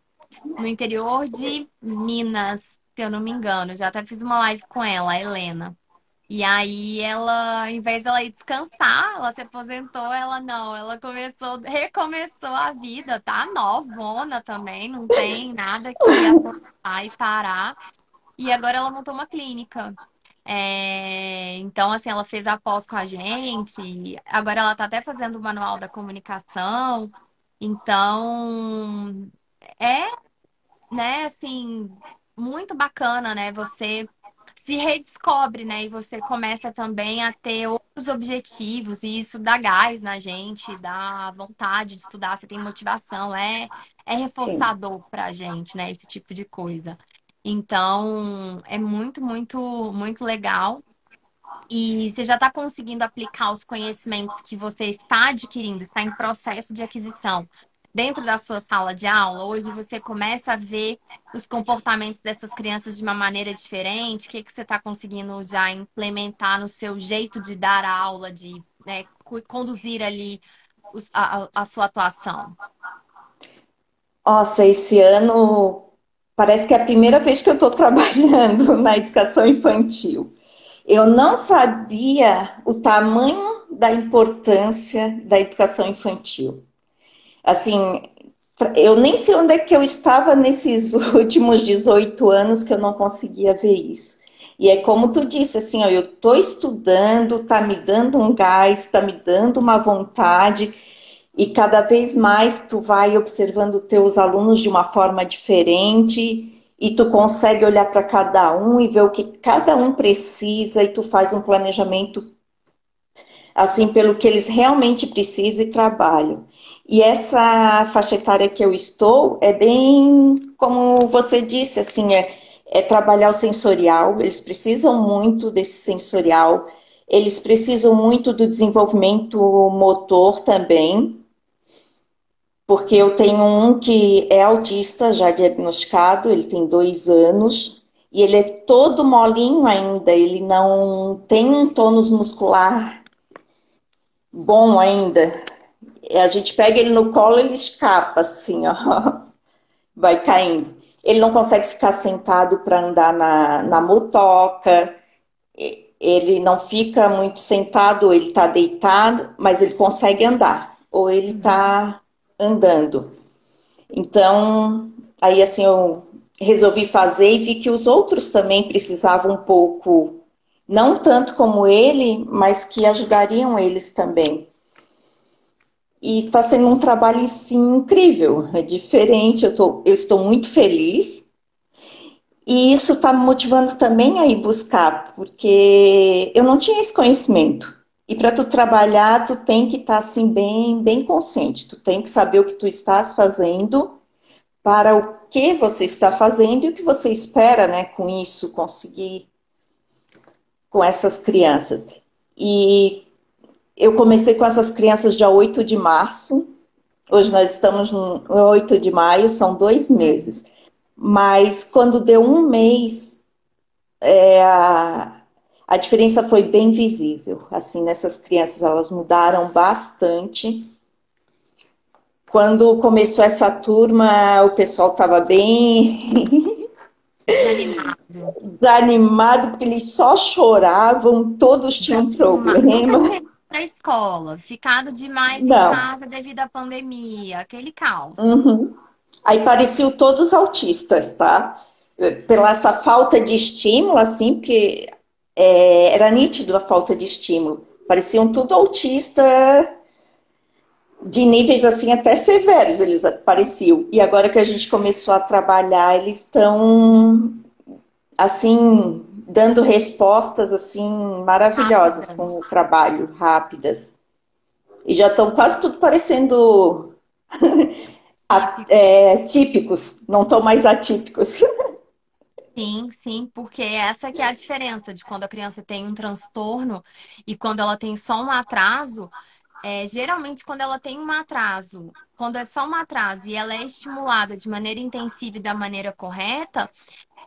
no interior de Minas, se eu não me engano. Já até fiz uma live com ela, a Helena. E aí ela, em vez dela ir descansar, ela se aposentou, ela não, ela recomeçou a vida, tá novona também, não tem nada que aposentar e parar. E agora ela montou uma clínica. Então, assim, ela fez a pós com a gente, agora ela tá até fazendo o manual da comunicação. Então, é, né, assim, muito bacana, né, você se redescobre, né? E você começa também a ter outros objetivos, e isso dá gás na gente, dá vontade de estudar, você tem motivação, é Sim. reforçador pra gente, né? Esse tipo de coisa. Então, é muito, muito, muito legal. E você já está conseguindo aplicar os conhecimentos que você está adquirindo, está em processo de aquisição dentro da sua sala de aula? Hoje você começa a ver os comportamentos dessas crianças de uma maneira diferente? O que que você está conseguindo já implementar no seu jeito de dar a aula, de, né, conduzir ali a sua atuação? Nossa, esse ano parece que é a primeira vez que eu estou trabalhando na educação infantil. Eu não sabia o tamanho da importância da educação infantil. Assim, eu nem sei onde é que eu estava nesses últimos 18 anos que eu não conseguia ver isso. E é como tu disse, assim, ó, eu estou estudando, tá me dando um gás, tá me dando uma vontade, e cada vez mais tu vai observando teus alunos de uma forma diferente, e tu consegue olhar para cada um e ver o que cada um precisa, e tu faz um planejamento assim, pelo que eles realmente precisam e trabalham. E essa faixa etária que eu estou é bem, como você disse, assim, é trabalhar o sensorial, eles precisam muito desse sensorial, eles precisam muito do desenvolvimento motor também, porque eu tenho um que é autista, já diagnosticado, ele tem 2 anos, e ele é todo molinho ainda, ele não tem um tônus muscular bom ainda. A gente pega ele no colo, ele escapa, assim, ó, vai caindo. Ele não consegue ficar sentado para andar na motoca, ele não fica muito sentado, ele está deitado, mas ele consegue andar, ou ele Uhum. está andando. Então, aí assim, eu resolvi fazer e vi que os outros também precisavam um pouco, não tanto como ele, mas que ajudariam eles também. E está sendo um trabalho sim, incrível, é diferente, eu estou muito feliz. E isso está me motivando também a ir buscar, porque eu não tinha esse conhecimento. E para tu trabalhar, tu tem que estar assim bem consciente. Tu tem que saber o que tu estás fazendo, para o que você está fazendo e o que você espera, né, com isso conseguir com essas crianças. E eu comecei com essas crianças dia 8 de março. Hoje nós estamos no 8 de maio, são 2 meses. Mas quando deu um mês, a diferença foi bem visível. Assim, nessas crianças, elas mudaram bastante. Quando começou essa turma, o pessoal estava bem Desanimado. desanimado, porque eles só choravam, todos tinham Desanimado. Nunca problema. tinha ido para a escola, ficado demais em Não. casa devido à pandemia, aquele caos. Uhum. Aí pareciam todos autistas, tá? Pela essa falta de estímulo, assim, porque era nítido a falta de estímulo. Pareciam tudo autista de níveis assim até severos, eles pareciam. E agora que a gente começou a trabalhar, eles estão assim dando respostas assim maravilhosas com o Rápidas. trabalho, rápidas. E já estão quase tudo parecendo Típicos. típicos, não estão mais atípicos. Sim, sim, porque essa que é a diferença de quando a criança tem um transtorno e quando ela tem só um atraso. Geralmente, quando ela tem um atraso, quando é só um atraso e ela é estimulada de maneira intensiva e da maneira correta,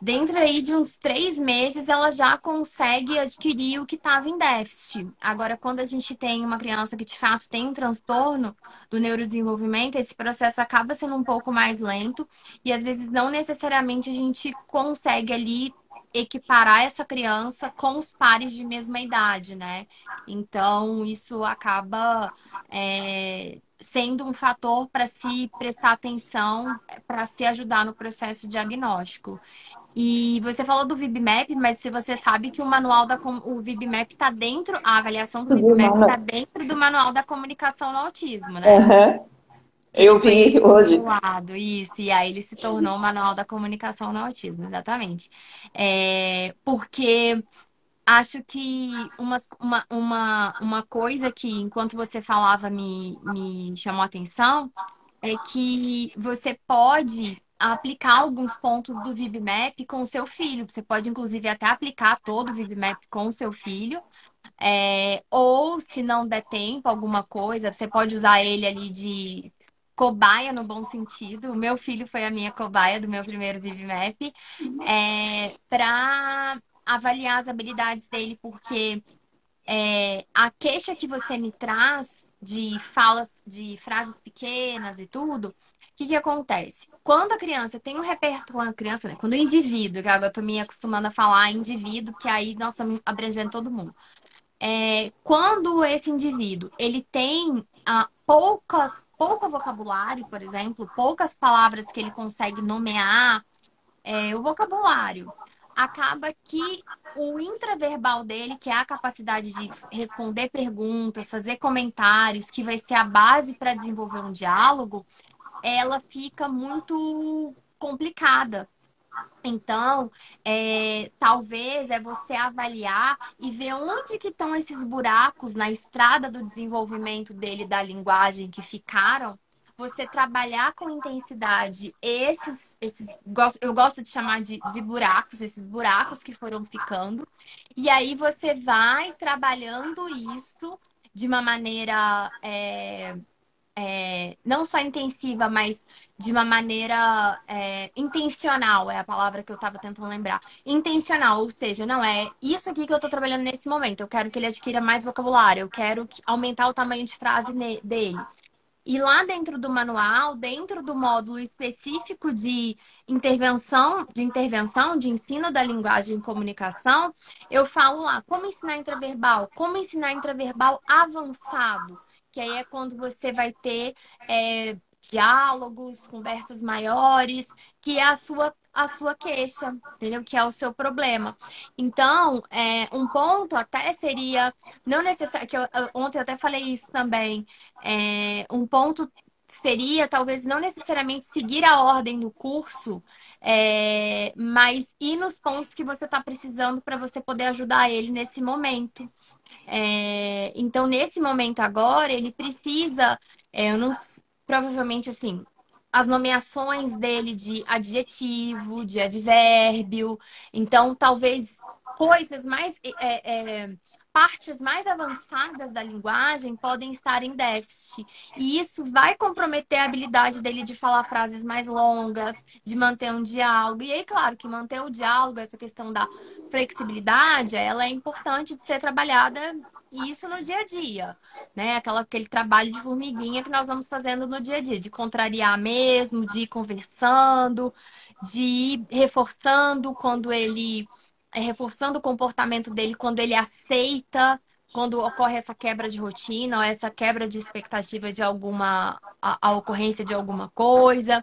dentro aí de uns 3 meses, ela já consegue adquirir o que estava em déficit. Agora, quando a gente tem uma criança que de fato tem um transtorno do neurodesenvolvimento, esse processo acaba sendo um pouco mais lento e às vezes não necessariamente a gente consegue ali equiparar essa criança com os pares de mesma idade, né? Então, isso acaba sendo um fator para se prestar atenção, para se ajudar no processo diagnóstico. E você falou do VibMap, mas se você sabe que o VibMap está dentro, a avaliação do Tudo VibMap humano. está dentro do manual da comunicação no autismo, né? Uhum. Que ele Eu foi vi hoje. desestimulado, isso, e aí ele se tornou o manual da comunicação no autismo, exatamente. Porque acho que uma coisa que, enquanto você falava, me chamou a atenção, é que você pode aplicar alguns pontos do VibMap com o seu filho. Você pode, inclusive, até aplicar todo o VibMap com o seu filho. Ou, se não der tempo, alguma coisa, você pode usar ele ali de cobaia no bom sentido. O meu filho foi a minha cobaia do meu primeiro VibMap, para avaliar as habilidades dele, porque a queixa que você me traz de falas, de frases pequenas e tudo, o que que acontece? Quando a criança tem um repertório, a criança, né? Quando o indivíduo, que agora eu tô me acostumando a falar indivíduo, que aí nós estamos abrangendo todo mundo. Quando esse indivíduo ele tem pouco vocabulário, por exemplo, poucas palavras que ele consegue nomear, o vocabulário, acaba que o intraverbal dele, que é a capacidade de responder perguntas, fazer comentários, que vai ser a base para desenvolver um diálogo, ela fica muito complicada. Então, talvez você avaliar e ver onde que estão esses buracos na estrada do desenvolvimento dele da linguagem que ficaram. Você trabalhar com intensidade eu gosto de chamar de buracos, esses buracos que foram ficando. E aí você vai trabalhando isso de uma maneira não só intensiva, mas de uma maneira intencional, é a palavra que eu estava tentando lembrar. Intencional, ou seja, não é isso aqui que eu estou trabalhando nesse momento. Eu quero que ele adquira mais vocabulário, eu quero aumentar o tamanho de frase dele. E lá dentro do manual, dentro do módulo específico de ensino da linguagem e comunicação, eu falo lá como ensinar intraverbal avançado, que aí é quando você vai ter diálogos, conversas maiores, que é a sua queixa, entendeu? Que é o seu problema. Então, um ponto até seria, não necessário, ontem eu até falei isso também, um ponto seria talvez não necessariamente seguir a ordem do curso, mas ir nos pontos que você está precisando para você poder ajudar ele nesse momento. Então, nesse momento agora, ele precisa, eu não, provavelmente assim, as nomeações dele de adjetivo, de advérbio, então talvez coisas mais, partes mais avançadas da linguagem podem estar em déficit. E isso vai comprometer a habilidade dele de falar frases mais longas, de manter um diálogo. E aí, claro, que manter o diálogo, essa questão da flexibilidade, ela é importante de ser trabalhada, e isso no dia a dia, né? Aquele trabalho de formiguinha que nós vamos fazendo no dia a dia, de contrariar mesmo, de ir conversando, de ir reforçando o comportamento dele quando ele aceita, quando ocorre essa quebra de rotina ou essa quebra de expectativa de a ocorrência de alguma coisa.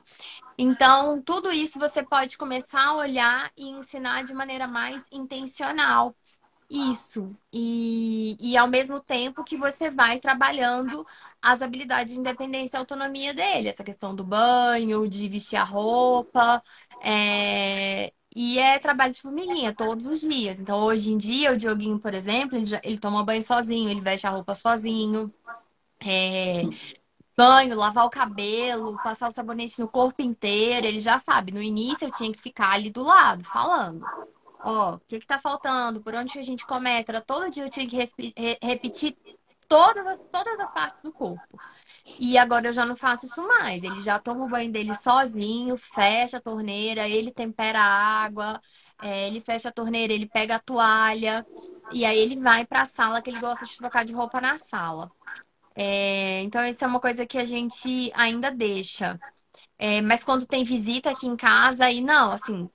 Então, tudo isso você pode começar a olhar e ensinar de maneira mais intencional. Isso. E ao mesmo tempo que você vai trabalhando as habilidades de independência e autonomia dele, essa questão do banho, de vestir a roupa. E é trabalho de formiguinha todos os dias. Então, hoje em dia, o Dioguinho, por exemplo, ele toma banho sozinho, ele veste a roupa sozinho. É, banho, lavar o cabelo, passar o sabonete no corpo inteiro, ele já sabe. No início eu tinha que ficar ali do lado, falando. Ó, o que que tá faltando? Por onde que a gente começa? Era todo dia eu tinha que repetir todas as partes do corpo. E agora eu já não faço isso mais. Ele já toma o banho dele sozinho, fecha a torneira, ele tempera a água, ele fecha a torneira, ele pega a toalha, e aí ele vai para a sala, que ele gosta de trocar de roupa na sala. Então, isso é uma coisa que a gente ainda deixa. Mas quando tem visita aqui em casa, aí não, assim,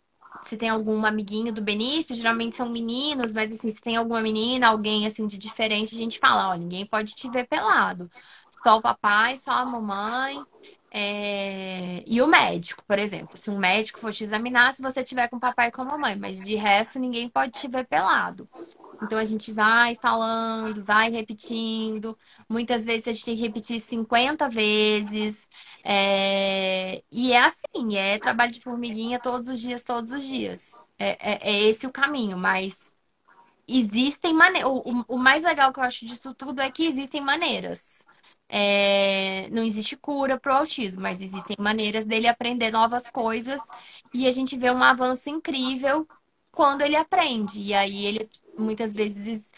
se tem algum amiguinho do Benício, geralmente são meninos, mas assim, se tem alguma menina, alguém assim de diferente, a gente fala, ó, ninguém pode te ver pelado. Só o papai, só a mamãe, e o médico, por exemplo. Se um médico for te examinar, se você tiver com o papai e com a mamãe, mas de resto ninguém pode te ver pelado. Então a gente vai falando, vai repetindo. Muitas vezes a gente tem que repetir 50 vezes. E é assim, é trabalho de formiguinha todos os dias, todos os dias. É esse o caminho, mas existem maneiras. O mais legal que eu acho disso tudo é que existem maneiras. Não existe cura pro autismo, mas existem maneiras dele aprender novas coisas e a gente vê um avanço incrível quando ele aprende. E aí ele muitas vezes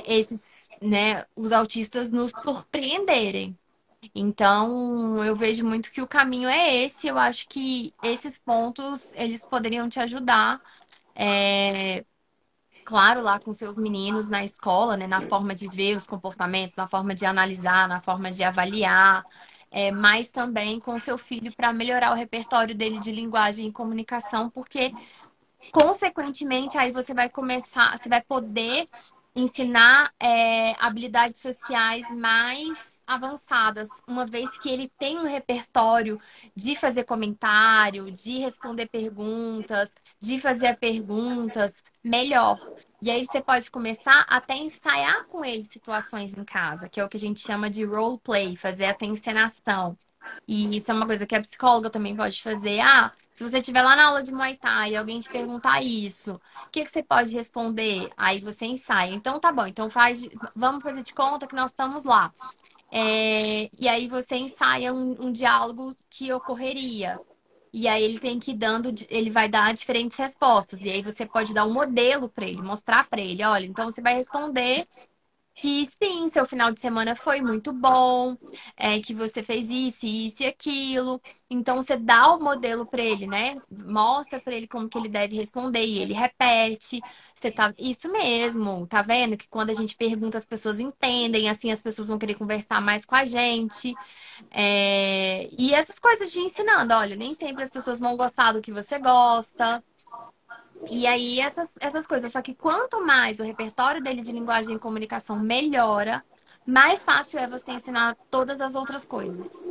esses, né, os autistas nos surpreenderem. Então, eu vejo muito que o caminho é esse. Eu acho que esses pontos eles poderiam te ajudar. É, claro, lá com seus meninos na escola, né, na forma de ver os comportamentos, na forma de analisar, na forma de avaliar, mas também com seu filho para melhorar o repertório dele de linguagem e comunicação, porque consequentemente, aí você vai começar, você vai poder ensinar habilidades sociais mais avançadas, uma vez que ele tem um repertório de fazer comentário, de responder perguntas, de fazer perguntas melhor. E aí você pode começar até ensaiar com ele situações em casa, que é o que a gente chama de role play, fazer essa encenação. E isso é uma coisa que a psicóloga também pode fazer. Ah, se você estiver lá na aula de Muay Thai e alguém te perguntar isso, o que que você pode responder? Aí você ensaia. Então tá bom, então vamos fazer de conta que nós estamos lá. E aí você ensaia um diálogo que ocorreria. E aí ele tem que ir dando, ele vai dar diferentes respostas. E aí você pode dar um modelo para ele, mostrar para ele, olha, então você vai responder que sim, seu final de semana foi muito bom, que você fez isso e aquilo. Então você dá o modelo para ele, né? Mostra para ele como que ele deve responder e ele repete. Você tá, isso mesmo, tá vendo? Que quando a gente pergunta, as pessoas entendem, assim as pessoas vão querer conversar mais com a gente. E essas coisas de ensinando, olha, nem sempre as pessoas vão gostar do que você gosta. E aí, essas coisas. Só que quanto mais o repertório dele de linguagem e comunicação melhora, mais fácil é você ensinar todas as outras coisas.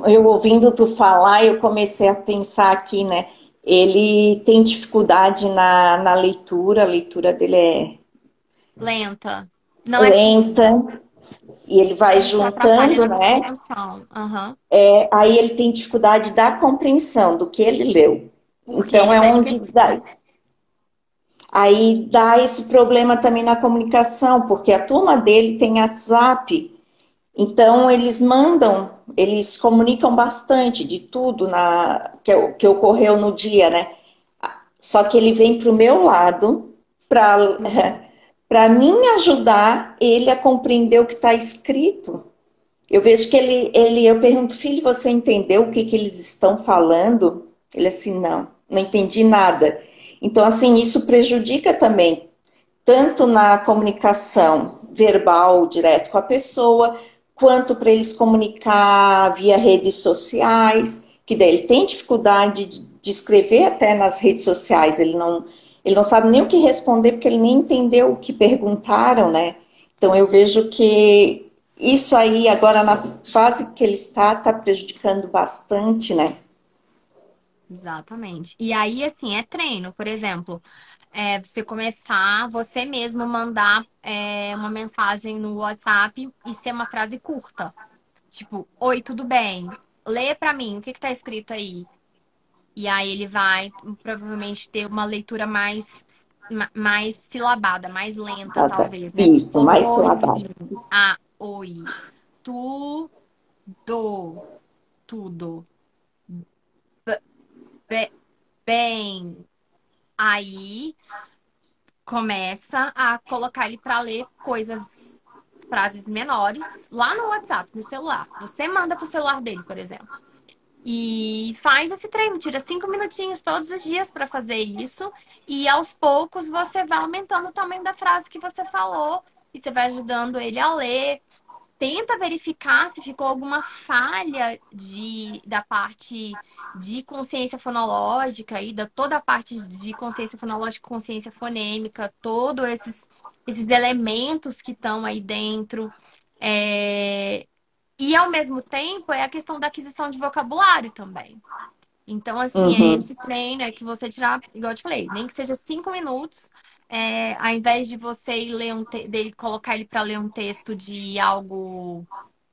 Eu ouvindo tu falar, eu comecei a pensar aqui, né? Ele tem dificuldade na leitura, a leitura dele é Lenta. Não é fluida. lenta, e ele vai Isso atrapalha juntando, na né? compreensão. Aham. Aí ele tem dificuldade da compreensão do que ele leu. Porque Então ele é já onde esqueceu. aí dá esse problema também na comunicação, porque a turma dele tem WhatsApp, então eles mandam, eles comunicam bastante de tudo que ocorreu no dia, né? Só que ele vem para o meu lado para para mim ajudar ele a compreender o que está escrito. Eu vejo que eu pergunto, filho, você entendeu o que, que eles estão falando? Ele assim, não entendi nada. Então, assim, isso prejudica também, tanto na comunicação verbal direto com a pessoa, quanto para eles comunicar via redes sociais, que daí ele tem dificuldade de escrever até nas redes sociais, ele não sabe nem o que responder, porque ele nem entendeu o que perguntaram, né? Então eu vejo que isso aí, agora na fase que ele está prejudicando bastante, né? Exatamente. E aí, assim, é treino. Por exemplo, você começar, você mesmo mandar uma mensagem no WhatsApp e ser uma frase curta. Tipo, oi, tudo bem? Lê pra mim, o que que tá escrito aí? E aí ele vai provavelmente ter uma leitura mais silabada, mais lenta, talvez, né? Isso, mais Oi, lavado. oi. Tudo, tudo. Be- bem. Aí começa a colocar ele pra ler coisas, frases menores lá no WhatsApp, no celular. Você manda pro celular dele, por exemplo. E faz esse treino, tira 5 minutinhos todos os dias para fazer isso. E aos poucos você vai aumentando o tamanho da frase que você falou. E você vai ajudando ele a ler. Tenta verificar se ficou alguma falha da parte de consciência fonológica e da toda a parte de consciência fonológica, consciência fonêmica, todos esses elementos que estão aí dentro. É, e ao mesmo tempo é a questão da aquisição de vocabulário também. Então, assim, é Uhum. esse treino, é que você tirar, igual eu te falei, nem que seja 5 minutos, ao invés de você ir ler de colocar ele para ler um texto de algo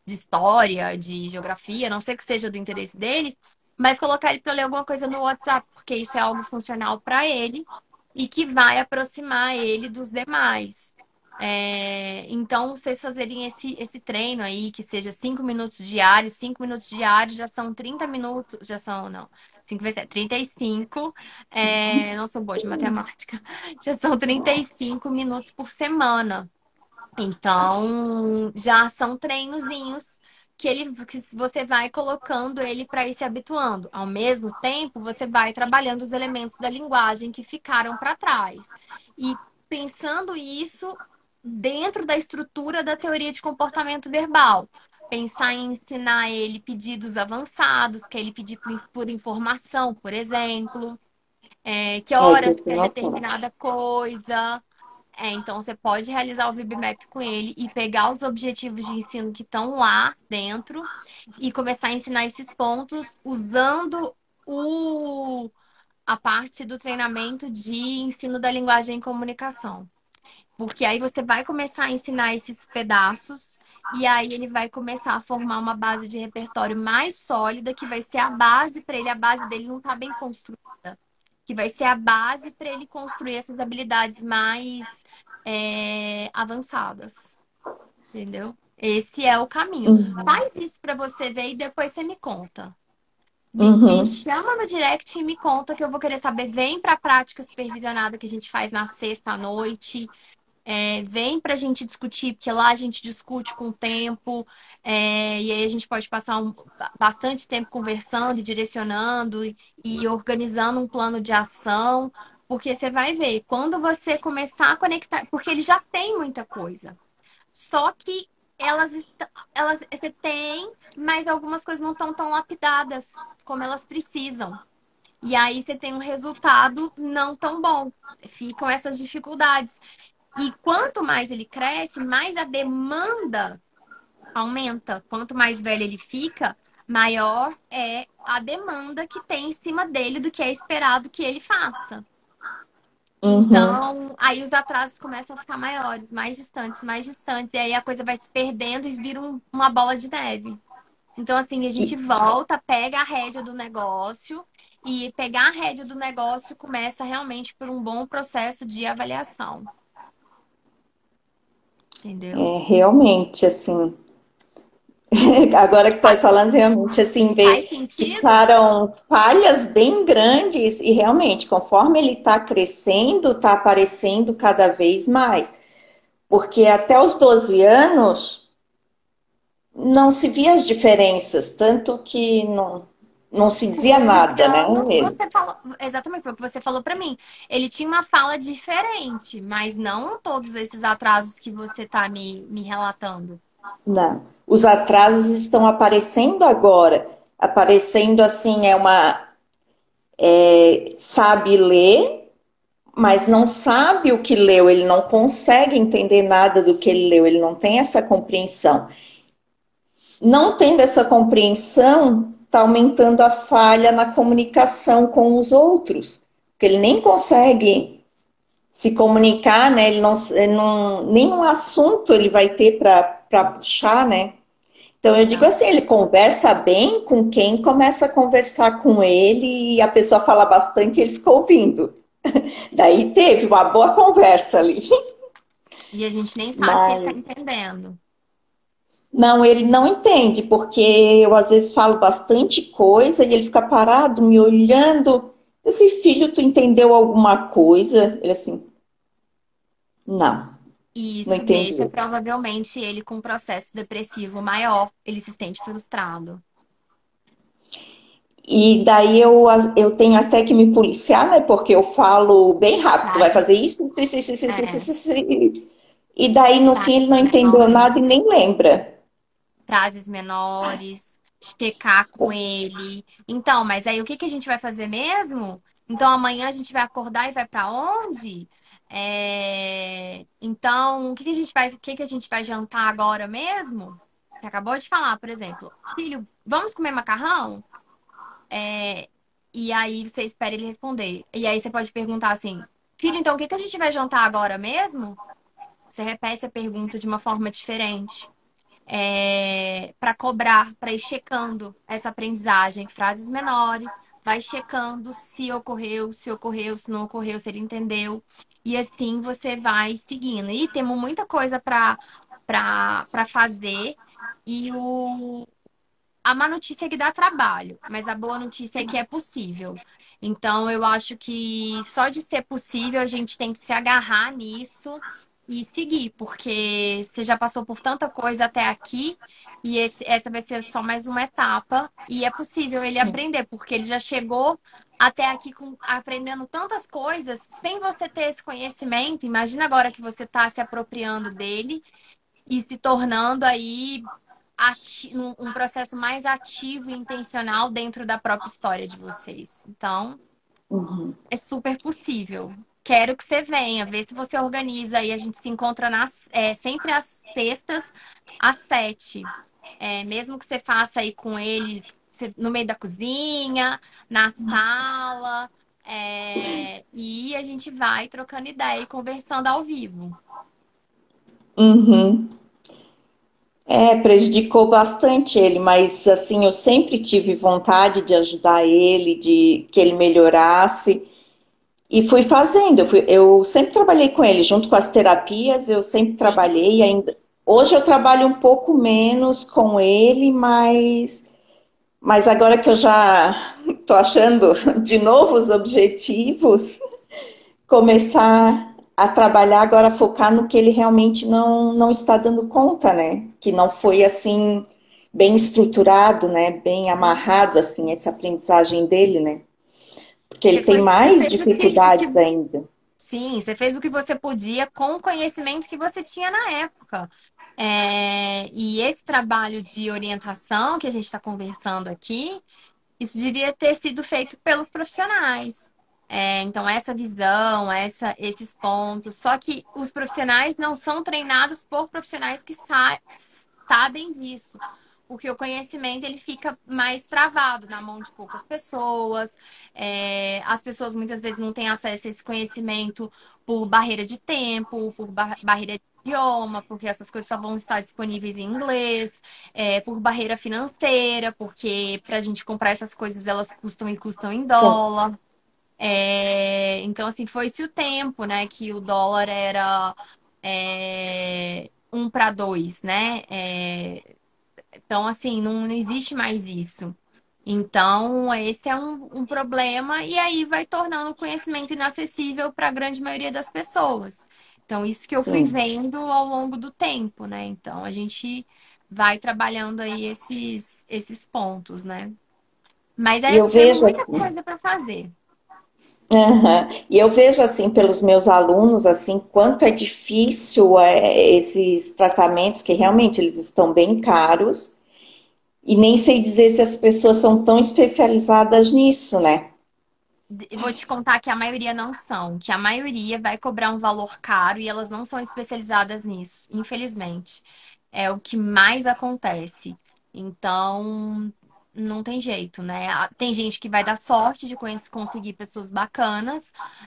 de história, de geografia, a não sei que seja do interesse dele, mas colocar ele para ler alguma coisa no WhatsApp, porque isso é algo funcional para ele e que vai aproximar ele dos demais. Então, vocês fazerem esse treino aí, que seja 5 minutos diários já são 30 minutos, já são, não, 5 vezes 35, não sou boa de matemática, já são 35 minutos por semana. Então, já são treinozinhos que você vai colocando ele para ir se habituando. Ao mesmo tempo, você vai trabalhando os elementos da linguagem que ficaram para trás. E pensando isso dentro da estrutura da teoria de comportamento verbal. Pensar em ensinar ele pedidos avançados, que é ele pedir por informação, por exemplo, que É isso horas que quer eu noto. determinada coisa. Então você pode realizar o VB-Map com ele e pegar os objetivos de ensino que estão lá dentro e começar a ensinar esses pontos usando a parte do treinamento de ensino da linguagem e comunicação. Porque aí você vai começar a ensinar esses pedaços e aí ele vai começar a formar uma base de repertório mais sólida, que vai ser a base para ele. A base dele não está bem construída, que vai ser a base para ele construir essas habilidades mais avançadas, entendeu? Esse é o caminho. Uhum. Faz isso para você ver e depois você me conta. Me Uhum. chama no direct e me conta que eu vou querer saber. Vem para a prática supervisionada que a gente faz na sexta à noite. Vem para a gente discutir, porque lá a gente discute com o tempo, e aí a gente pode passar bastante tempo conversando e direcionando e organizando um plano de ação, porque você vai ver, quando você começar a conectar, porque ele já tem muita coisa, só que você tem, mas algumas coisas não estão tão lapidadas como elas precisam. E aí você tem um resultado não tão bom. Ficam essas dificuldades. E quanto mais ele cresce, mais a demanda aumenta. Quanto mais velho ele fica, maior é a demanda que tem em cima dele do que é esperado que ele faça. Uhum. Então, aí os atrasos começam a ficar maiores, mais distantes, e aí a coisa vai se perdendo e vira uma bola de neve. Então, assim, a gente E, volta, pega a rédea do negócio, e pegar a rédea do negócio começa realmente por um bom processo de avaliação, entendeu? realmente, assim, agora que estás falando, realmente, assim, Faz ver que sentido? ficaram falhas bem grandes e realmente, conforme ele está crescendo, está aparecendo cada vez mais. Porque até os 12 anos não se via as diferenças, tanto que não se Com dizia 11 nada, né? anos, você falou. Exatamente, foi o que você falou pra mim. Ele tinha uma fala diferente, mas não todos esses atrasos que você tá me relatando. Não. Os atrasos estão aparecendo agora. Aparecendo assim, sabe ler, mas não sabe o que leu, ele não consegue entender nada do que ele leu, ele não tem essa compreensão. Não tendo essa compreensão, está aumentando a falha na comunicação com os outros, porque ele nem consegue se comunicar, né? Ele não nenhum assunto ele vai ter para puxar, né? Então eu digo Exato. assim, ele conversa bem com quem começa a conversar com ele e a pessoa fala bastante e ele fica ouvindo. Daí teve uma boa conversa ali. E a gente nem sabe se ele tá Mas entendendo. não, ele não entende, porque eu às vezes falo bastante coisa e ele fica parado me olhando. Esse filho, tu entendeu alguma coisa? Ele assim, não, E não isso deixa entendeu. provavelmente ele com um processo depressivo maior. Ele se sente frustrado. E daí eu tenho até que me policiar, né? Porque eu falo bem rápido, tu vai fazer Frases, é, isso. E daí no fim frases ele não entendeu menores. nada e nem lembra. Frases menores, checar com ele. Então, mas aí o que que a gente vai fazer mesmo? Então, amanhã a gente vai acordar e vai para onde? Então, o que que a gente vai jantar agora mesmo? Você acabou de falar, por exemplo, filho, vamos comer macarrão? E aí você espera ele responder. E aí você pode perguntar assim: filho, então o que que a gente vai jantar agora mesmo? Você repete a pergunta de uma forma diferente. Para cobrar, para ir checando essa aprendizagem, frases menores, vai checando se ocorreu, se não ocorreu, se ele entendeu. E assim você vai seguindo. E temos muita coisa para fazer. E a má notícia é que dá trabalho, mas a boa notícia é que é possível. Então, eu acho que só de ser possível, a gente tem que se agarrar nisso e seguir, porque você já passou por tanta coisa até aqui, e essa vai ser só mais uma etapa, e é possível ele aprender, porque ele já chegou até aqui aprendendo tantas coisas, sem você ter esse conhecimento. Imagina agora que você está se apropriando dele e se tornando aí um processo mais ativo e intencional dentro da própria história de vocês. Então, Uhum. é super possível. Quero que você venha, ver se você organiza e a gente se encontra sempre às sextas, às 7. Mesmo que você faça aí com ele no meio da cozinha, na sala, e a gente vai trocando ideia e conversando ao vivo. Uhum. Prejudicou bastante ele, mas assim, eu sempre tive vontade de ajudar ele, de que ele melhorasse. E fui fazendo, eu sempre trabalhei com ele, junto com as terapias, eu sempre Sim. trabalhei, ainda. Hoje eu trabalho um pouco menos com ele, mas agora que eu já estou achando de novo os objetivos, começar a trabalhar agora, focar no que ele realmente não está dando conta, né? Que não foi assim bem estruturado, né? Bem Sim. amarrado assim essa aprendizagem dele, né? Porque ele tem Você mais fez o que dificuldades ainda. sim, você fez o que você podia com o conhecimento que você tinha na época. E esse trabalho de orientação que a gente está conversando aqui, isso devia ter sido feito pelos profissionais. Então, essa visão, esses pontos. Só que os profissionais não são treinados por profissionais que sabem disso. Porque o conhecimento ele fica mais travado na mão de poucas pessoas. As pessoas muitas vezes não têm acesso a esse conhecimento por barreira de tempo, por barreira de idioma, porque essas coisas só vão estar disponíveis em inglês, por barreira financeira, porque para a gente comprar essas coisas elas custam e custam em dólar. Então, assim, foi-se o tempo, né, que o dólar era 1 para 2, né? Então, assim, não existe mais isso. Então, esse é um problema, e aí vai tornando o conhecimento inacessível para a grande maioria das pessoas. Então, isso que eu fui Sim. vendo ao longo do tempo, né? Então, a gente vai trabalhando aí esses pontos, né? Mas E eu temos vejo, muita coisa para fazer. aham. E eu vejo assim pelos meus alunos assim quanto é difícil esses tratamentos que realmente eles estão bem caros e nem sei dizer se as pessoas são tão especializadas nisso, né? Vou te contar que a maioria não são, que a maioria vai cobrar um valor caro e elas não são especializadas nisso, infelizmente. É o que mais acontece. Então, não tem jeito, né? Tem gente que vai dar sorte de conseguir pessoas bacanas,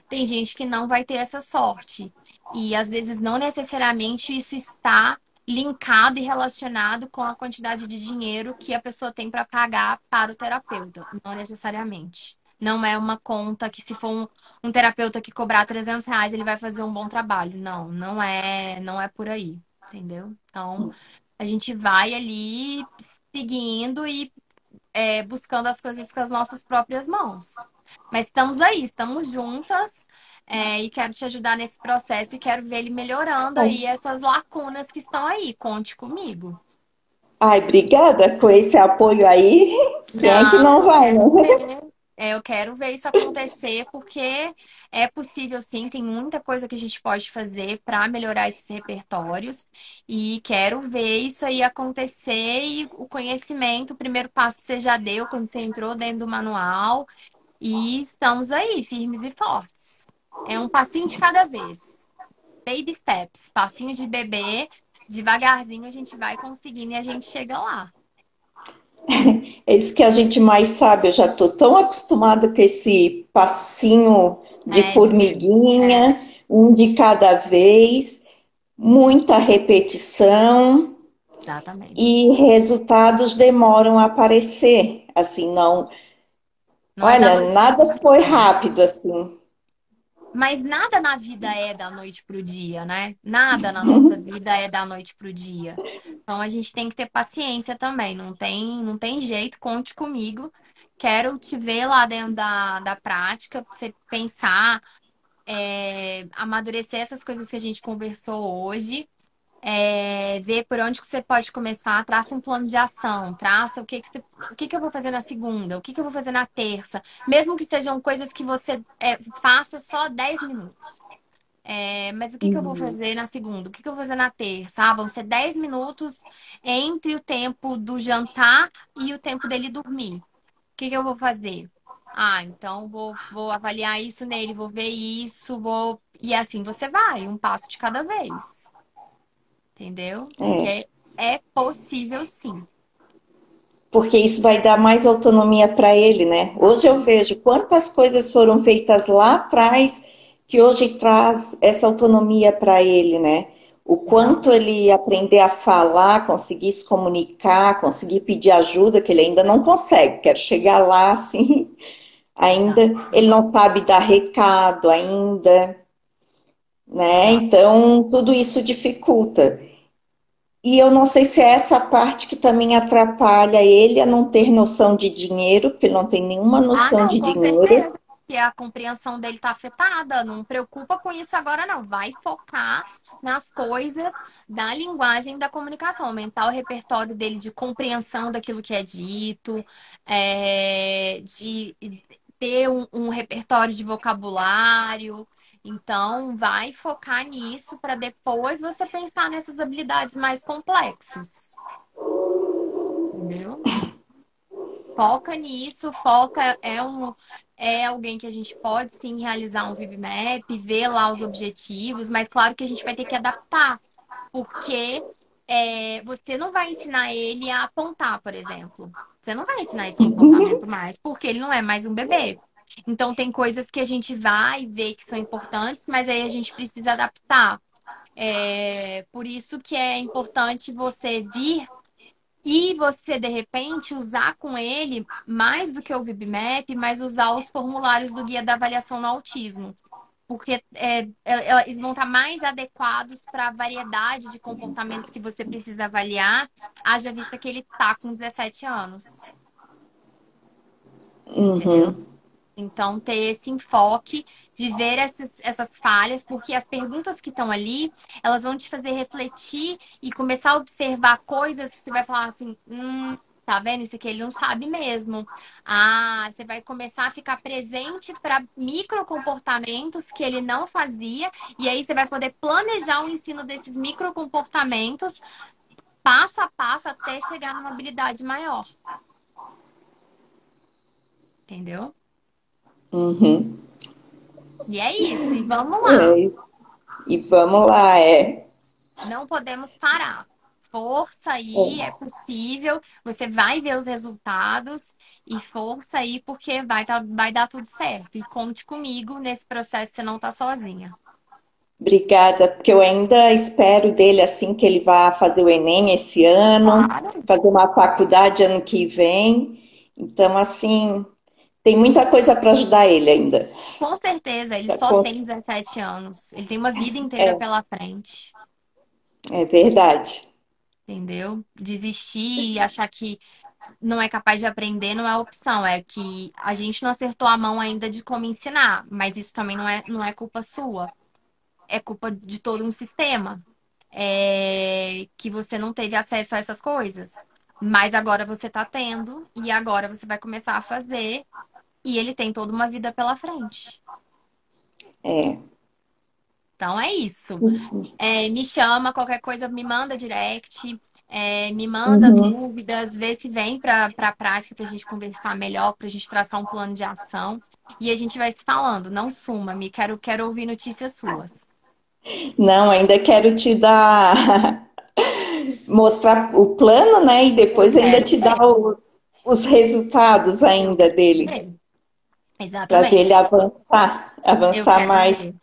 tem gente que não vai ter essa sorte. E às vezes não necessariamente isso está linkado e relacionado com a quantidade de dinheiro que a pessoa tem para pagar para o terapeuta, não necessariamente. Não é uma conta que se for um terapeuta que cobrar R$ 300, ele vai fazer um bom trabalho. Não, não é por aí, entendeu? Então, a gente vai ali seguindo e buscando as coisas com as nossas próprias mãos. Mas estamos aí, estamos juntas, e quero te ajudar nesse processo e quero ver ele melhorando aí essas lacunas que estão aí. Conte comigo. Ai, obrigada com esse apoio aí. Quem é que Não, não eu vai, né? quero ver. Eu quero ver isso acontecer, porque é possível sim, tem muita coisa que a gente pode fazer para melhorar esses repertórios. E quero ver isso aí acontecer e o conhecimento, o primeiro passo você já deu quando você entrou dentro do manual. E estamos aí, firmes e fortes. É um passinho de cada vez. Baby steps, passinhos de bebê, devagarzinho a gente vai conseguindo e a gente chega lá. É isso que a gente mais sabe. Eu já estou tão acostumada com esse passinho de É, de bebê. formiguinha, um de cada vez, muita repetição e Exatamente. resultados demoram a aparecer. Assim, não. Não é da Olha, noite pro nada foi dia, né? rápido assim. Mas nada na vida é da noite pro dia, né? Nada na nossa vida é da noite pro dia. Então a gente tem que ter paciência também. Não tem jeito, conte comigo. Quero te ver lá dentro da prática, pra você pensar, amadurecer essas coisas que a gente conversou hoje. Ver por onde que você pode começar, traça um plano de ação, traça o que que eu vou fazer na segunda, o que que eu vou fazer na terça, mesmo que sejam coisas que você faça só 10 minutos. Mas o que que eu vou Uhum. fazer na segunda? O que que eu vou fazer na terça? Ah, vão ser 10 minutos entre o tempo do jantar e o tempo dele dormir. O que que eu vou fazer? Ah, então vou avaliar isso nele, vou ver isso, vou. E assim você vai, um passo de cada vez. Entendeu? É. Porque é possível sim. Porque isso vai dar mais autonomia para ele, né? Hoje eu vejo quantas coisas foram feitas lá atrás que hoje traz essa autonomia para ele, né? O Exato. quanto ele aprender a falar, conseguir se comunicar, conseguir pedir ajuda, que ele ainda não consegue, quer chegar lá assim, ainda Exato. ele não sabe dar recado ainda, né? Exato. Então tudo isso dificulta. E eu não sei se é essa parte que também atrapalha ele a não ter noção de dinheiro, porque ele não tem nenhuma Ah, noção não, de com dinheiro. certeza. Que a compreensão dele tá afetada. Não preocupa com isso agora, não. Vai focar nas coisas da linguagem da comunicação, aumentar o repertório dele de compreensão daquilo que é dito, de ter um repertório de vocabulário. Então, vai focar nisso para depois você pensar nessas habilidades mais complexas. Entendeu? Foca nisso, foca, é alguém que a gente pode sim realizar um VibMap, ver lá os objetivos, mas claro que a gente vai ter que adaptar, porque você não vai ensinar ele a apontar, por exemplo. Você não vai ensinar esse comportamento mais, porque ele não é mais um bebê. Então tem coisas que a gente vai ver que são importantes, mas aí a gente precisa adaptar. Por isso que é importante você vir e você, de repente, usar com ele mais do que o VibMap, mas usar os formulários do Guia da Avaliação no Autismo. Porque eles vão estar mais adequados para a variedade de comportamentos que você precisa avaliar, haja vista que ele está com 17 anos. Entendeu? Uhum, Então, ter esse enfoque de ver essas falhas, porque as perguntas que estão ali, elas vão te fazer refletir e começar a observar coisas que você vai falar assim, tá vendo? Isso aqui ele não sabe mesmo. Ah, você vai começar a ficar presente para microcomportamentos que ele não fazia, e aí você vai poder planejar o ensino desses microcomportamentos passo a passo até chegar numa habilidade maior. Entendeu? uhum. E é isso, e vamos lá. É, e vamos lá, é. Não podemos parar. Força aí, é É. possível. Você vai ver os resultados e força aí, porque vai dar tudo certo. E conte comigo nesse processo, você não tá sozinha. Obrigada, porque eu ainda espero dele assim que ele vá fazer o Enem esse ano, Claro. fazer uma faculdade ano que vem. Então, assim, tem muita coisa para ajudar ele ainda. Com certeza, ele Pra só con- tem 17 anos. Ele tem uma vida inteira É, pela frente. é verdade. Entendeu? Desistir e achar que não é capaz de aprender não é opção. É que a gente não acertou a mão ainda de como ensinar. Mas isso também não é culpa sua. É culpa de todo um sistema que você não teve acesso a essas coisas. Mas agora você tá tendo, e agora você vai começar a fazer, e ele tem toda uma vida pela frente. É. Então é isso. Me chama, qualquer coisa, me manda direct, me manda Uhum. dúvidas, vê se vem para a prática para a gente conversar melhor, para a gente traçar um plano de ação. E a gente vai se falando. Não suma, me quero ouvir notícias suas. Não, ainda quero te dar mostrar o plano, né? E Eu depois ainda quero te dar ver. os resultados Eu ainda quero dele, ver. para ver ele Exatamente. avançar, Eu avançar quero mais. ver.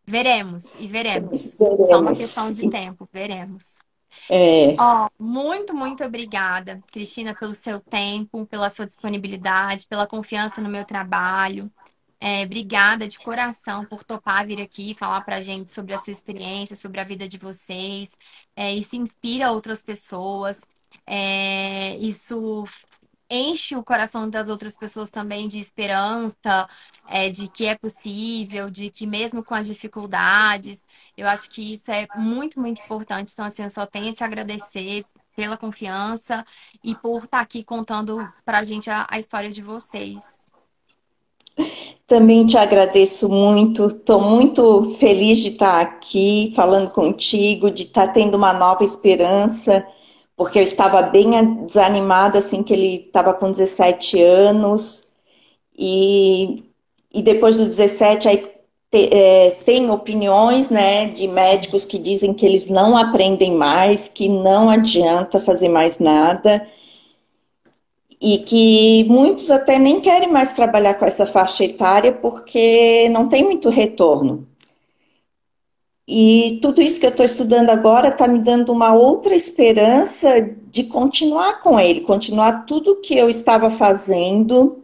Veremos e veremos. Só uma questão Veremos. de tempo, veremos. É, Ó, muito, muito obrigada, Cristina, pelo seu tempo, pela sua disponibilidade, pela confiança no meu trabalho. Obrigada de coração por topar vir aqui e falar pra gente sobre a sua experiência, sobre a vida de vocês. Isso inspira outras pessoas. Isso enche o coração das outras pessoas também de esperança, de que é possível, de que mesmo com as dificuldades, eu acho que isso é muito, muito importante. Então, assim, eu só tenho a te agradecer pela confiança e por estar aqui contando pra gente a história de vocês. também te agradeço muito. Estou muito feliz de estar aqui falando contigo, de estar tendo uma nova esperança, porque eu estava bem desanimada assim que ele estava com 17 anos e, e depois dos 17 aí tem opiniões, né, de médicos que dizem que eles não aprendem mais, que não adianta fazer mais nada e que muitos até nem querem mais trabalhar com essa faixa etária porque não tem muito retorno. E tudo isso que eu estou estudando agora está me dando uma outra esperança de continuar com ele, continuar tudo o que eu estava fazendo,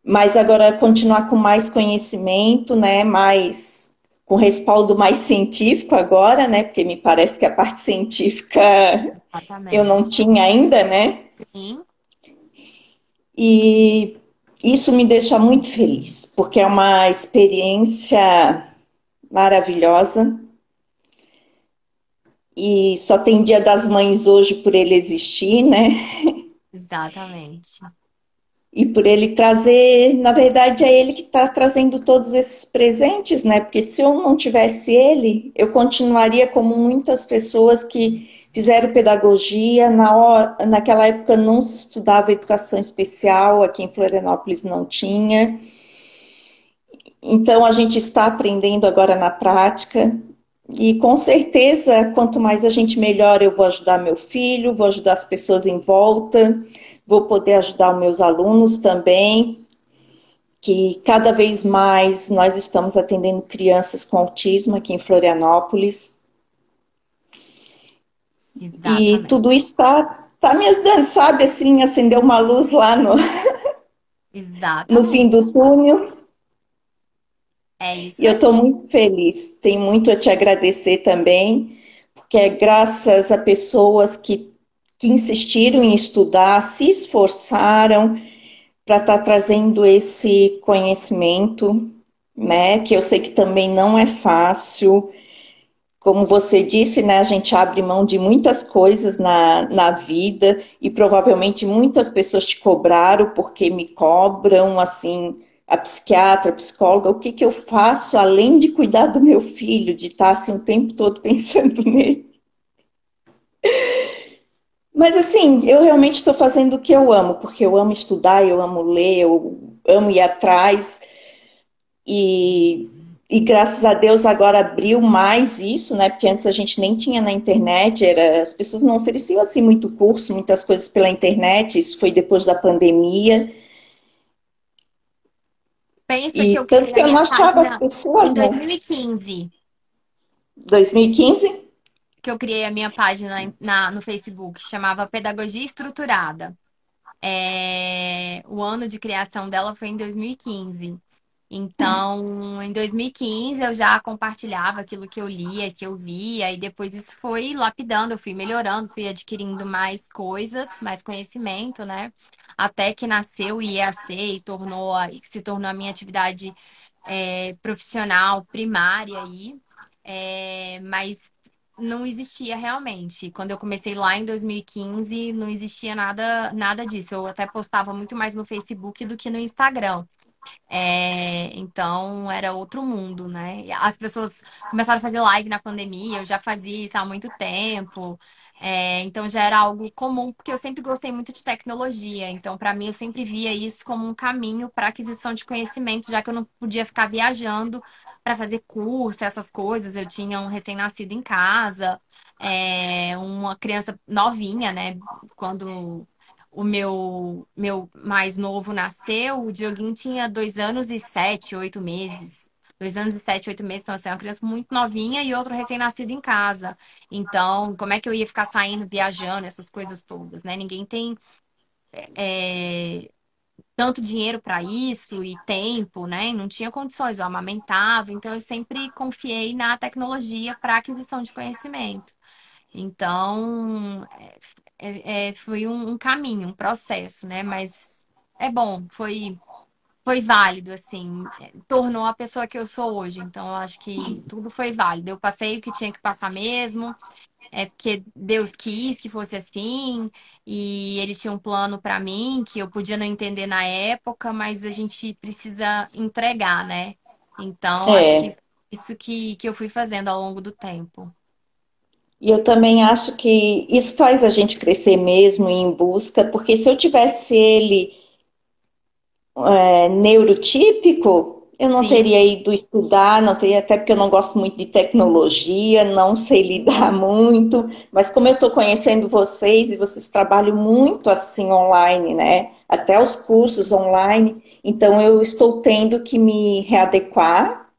mas agora continuar com mais conhecimento, né? Mais com respaldo mais científico agora, né? Porque me parece que a parte científica eu não Exatamente. tinha ainda, né? Sim, E isso me deixa muito feliz, porque é uma experiência maravilhosa. E só tem Dia das Mães hoje por ele existir, né? exatamente. E por ele trazer, na verdade, é ele que está trazendo todos esses presentes, né? Porque se eu não tivesse ele, eu continuaria como muitas pessoas que fizeram pedagogia. Naquela época não se estudava educação especial, aqui em Florianópolis não tinha. Então a gente está aprendendo agora na prática. E com certeza, quanto mais a gente melhor, eu vou ajudar meu filho, vou ajudar as pessoas em volta, vou poder ajudar os meus alunos também, que cada vez mais nós estamos atendendo crianças com autismo aqui em Florianópolis. E Exatamente. tudo isso está me ajudando, sabe, assim, acender uma luz lá no fim do Exatamente. túnel. É E isso eu estou aí. muito feliz, tenho muito a te agradecer também, porque é graças a pessoas que insistiram em estudar, se esforçaram para estar trazendo esse conhecimento, né? Que eu sei que também não é fácil. Como você disse, né? A gente abre mão de muitas coisas na vida e provavelmente muitas pessoas te cobraram porque me cobram, assim, a psiquiatra, a psicóloga, o que que eu faço além de cuidar do meu filho, de estar assim o tempo todo pensando nele. Mas assim, eu realmente estou fazendo o que eu amo, porque eu amo estudar, eu amo ler, eu amo ir atrás e, e graças a Deus agora abriu mais isso, né? Porque antes a gente nem tinha na internet, as pessoas não ofereciam assim muito curso, muitas coisas pela internet, isso foi depois da pandemia. Pensa que eu E tanto criei a que eu não minha achava página pessoas, em né? 2015. 2015? Que eu criei a minha página no Facebook, chamava Pedagogia Estruturada. O ano de criação dela foi em 2015. Então, em 2015 eu já compartilhava aquilo que eu lia, que eu via, e depois isso foi lapidando, eu fui melhorando, fui adquirindo mais coisas, mais conhecimento, né? Até que nasceu o IEAC e se tornou a minha atividade profissional primária aí. Mas não existia realmente. Quando eu comecei lá em 2015, não existia nada disso. Eu até postava muito mais no Facebook do que no Instagram. Então era outro mundo, né? E as pessoas começaram a fazer live na pandemia, eu já fazia isso há muito tempo. Então já era algo comum, porque eu sempre gostei muito de tecnologia. Então, para mim, eu sempre via isso como um caminho para aquisição de conhecimento, já que eu não podia ficar viajando para fazer curso, essas coisas. Eu tinha um recém-nascido em casa, uma criança novinha, né? Quando o meu mais novo nasceu, o Dioguinho tinha 2 anos e 7, 8 meses. 2 anos e 7, 8 meses, então assim, é uma criança muito novinha e outro recém-nascido em casa. Então, como é que eu ia ficar saindo, viajando, essas coisas todas, né? Ninguém tem é, tanto dinheiro para isso e tempo, né? E não tinha condições, eu amamentava, então eu sempre confiei na tecnologia para aquisição de conhecimento. Então, foi um caminho, um processo, né? Mas é bom, foi válido, assim, tornou a pessoa que eu sou hoje. Então, eu acho que tudo foi válido. Eu passei o que tinha que passar mesmo, porque Deus quis que fosse assim, e Ele tinha um plano para mim que eu podia não entender na época, mas a gente precisa entregar, né? Então, acho que É. isso que eu fui fazendo ao longo do tempo. E eu também acho que isso faz a gente crescer mesmo e em busca, porque se eu tivesse ele neurotípico, eu não Sim. teria ido estudar, não teria, até porque eu não gosto muito de tecnologia, não sei lidar muito, mas como eu estou conhecendo vocês e vocês trabalham muito assim online, né? Até os cursos online, então eu estou tendo que me readequar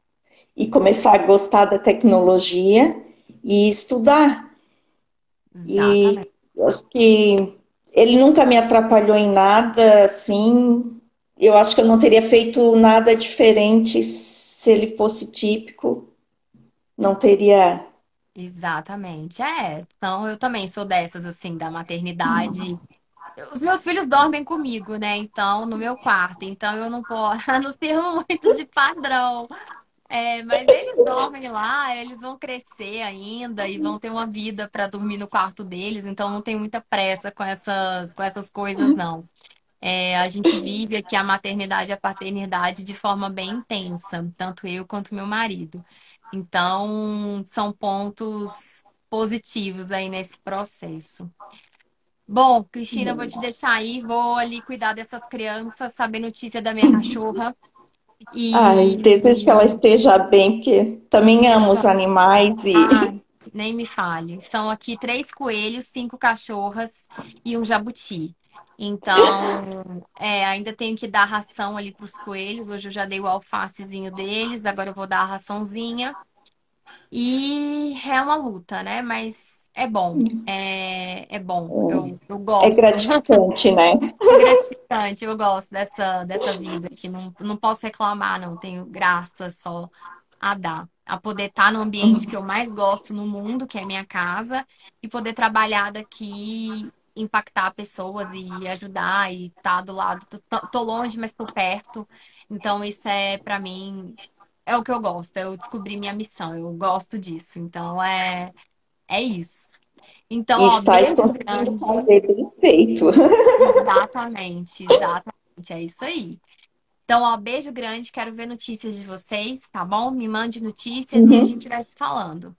e começar a gostar da tecnologia e estudar. Exatamente. E eu acho que ele nunca me atrapalhou em nada, assim. Eu acho que eu não teria feito nada diferente se ele fosse típico. Não teria. Exatamente. Então eu também sou dessas, assim, da maternidade. Os meus filhos dormem comigo, né? Então, no meu quarto. Então, eu não posso, não sirvo muito de padrão. Mas eles dormem lá, eles vão crescer ainda e vão ter uma vida para dormir no quarto deles. Então, não tem muita pressa com essas coisas, não. A gente vive aqui a maternidade e a paternidade de forma bem intensa, tanto eu quanto meu marido. Então, são pontos positivos aí nesse processo. Bom, Cristina, eu vou te deixar aí, vou ali cuidar dessas crianças, saber notícia da minha cachorra. Ai, E desejo que ela esteja bem, porque também eu amo os animais e. Ai, nem me fale. São aqui 3 coelhos, 5 cachorras e um jabuti. Então, ainda tenho que dar ração ali para os coelhos. Hoje eu já dei o alfacezinho deles, agora eu vou dar a raçãozinha. E é uma luta, né? Mas é bom. É bom. Eu É gosto. gratificante, né? É gratificante. Eu gosto dessa vida aqui. Não posso reclamar, não. Tenho graça só a dar. A poder estar no ambiente que eu mais gosto no mundo, que é minha casa, e poder trabalhar daqui, impactar pessoas e ajudar e estar do lado. Tô longe, mas tô perto. Então, isso para mim, é o que eu gosto. Eu descobri minha missão. Eu gosto disso. Então, é isso. Então, E ó, estás beijo conseguindo grande. fazer bem feito. Exatamente, exatamente. É isso aí. Então, ó, beijo grande. Quero ver notícias de vocês, tá bom? Me mande notícias e a Uhum. gente vai se falando.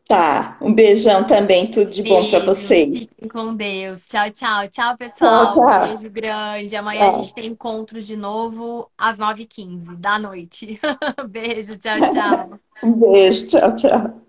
Tá, um beijão também, tudo de bom para Beijo, vocês. fiquem com Deus. Tchau, tchau. Tchau, Tchau, pessoal. tchau. Beijo grande. Amanhã a gente Tchau. tem encontro de novo às 9h15 da noite. Beijo, tchau, tchau. Um beijo, tchau, tchau.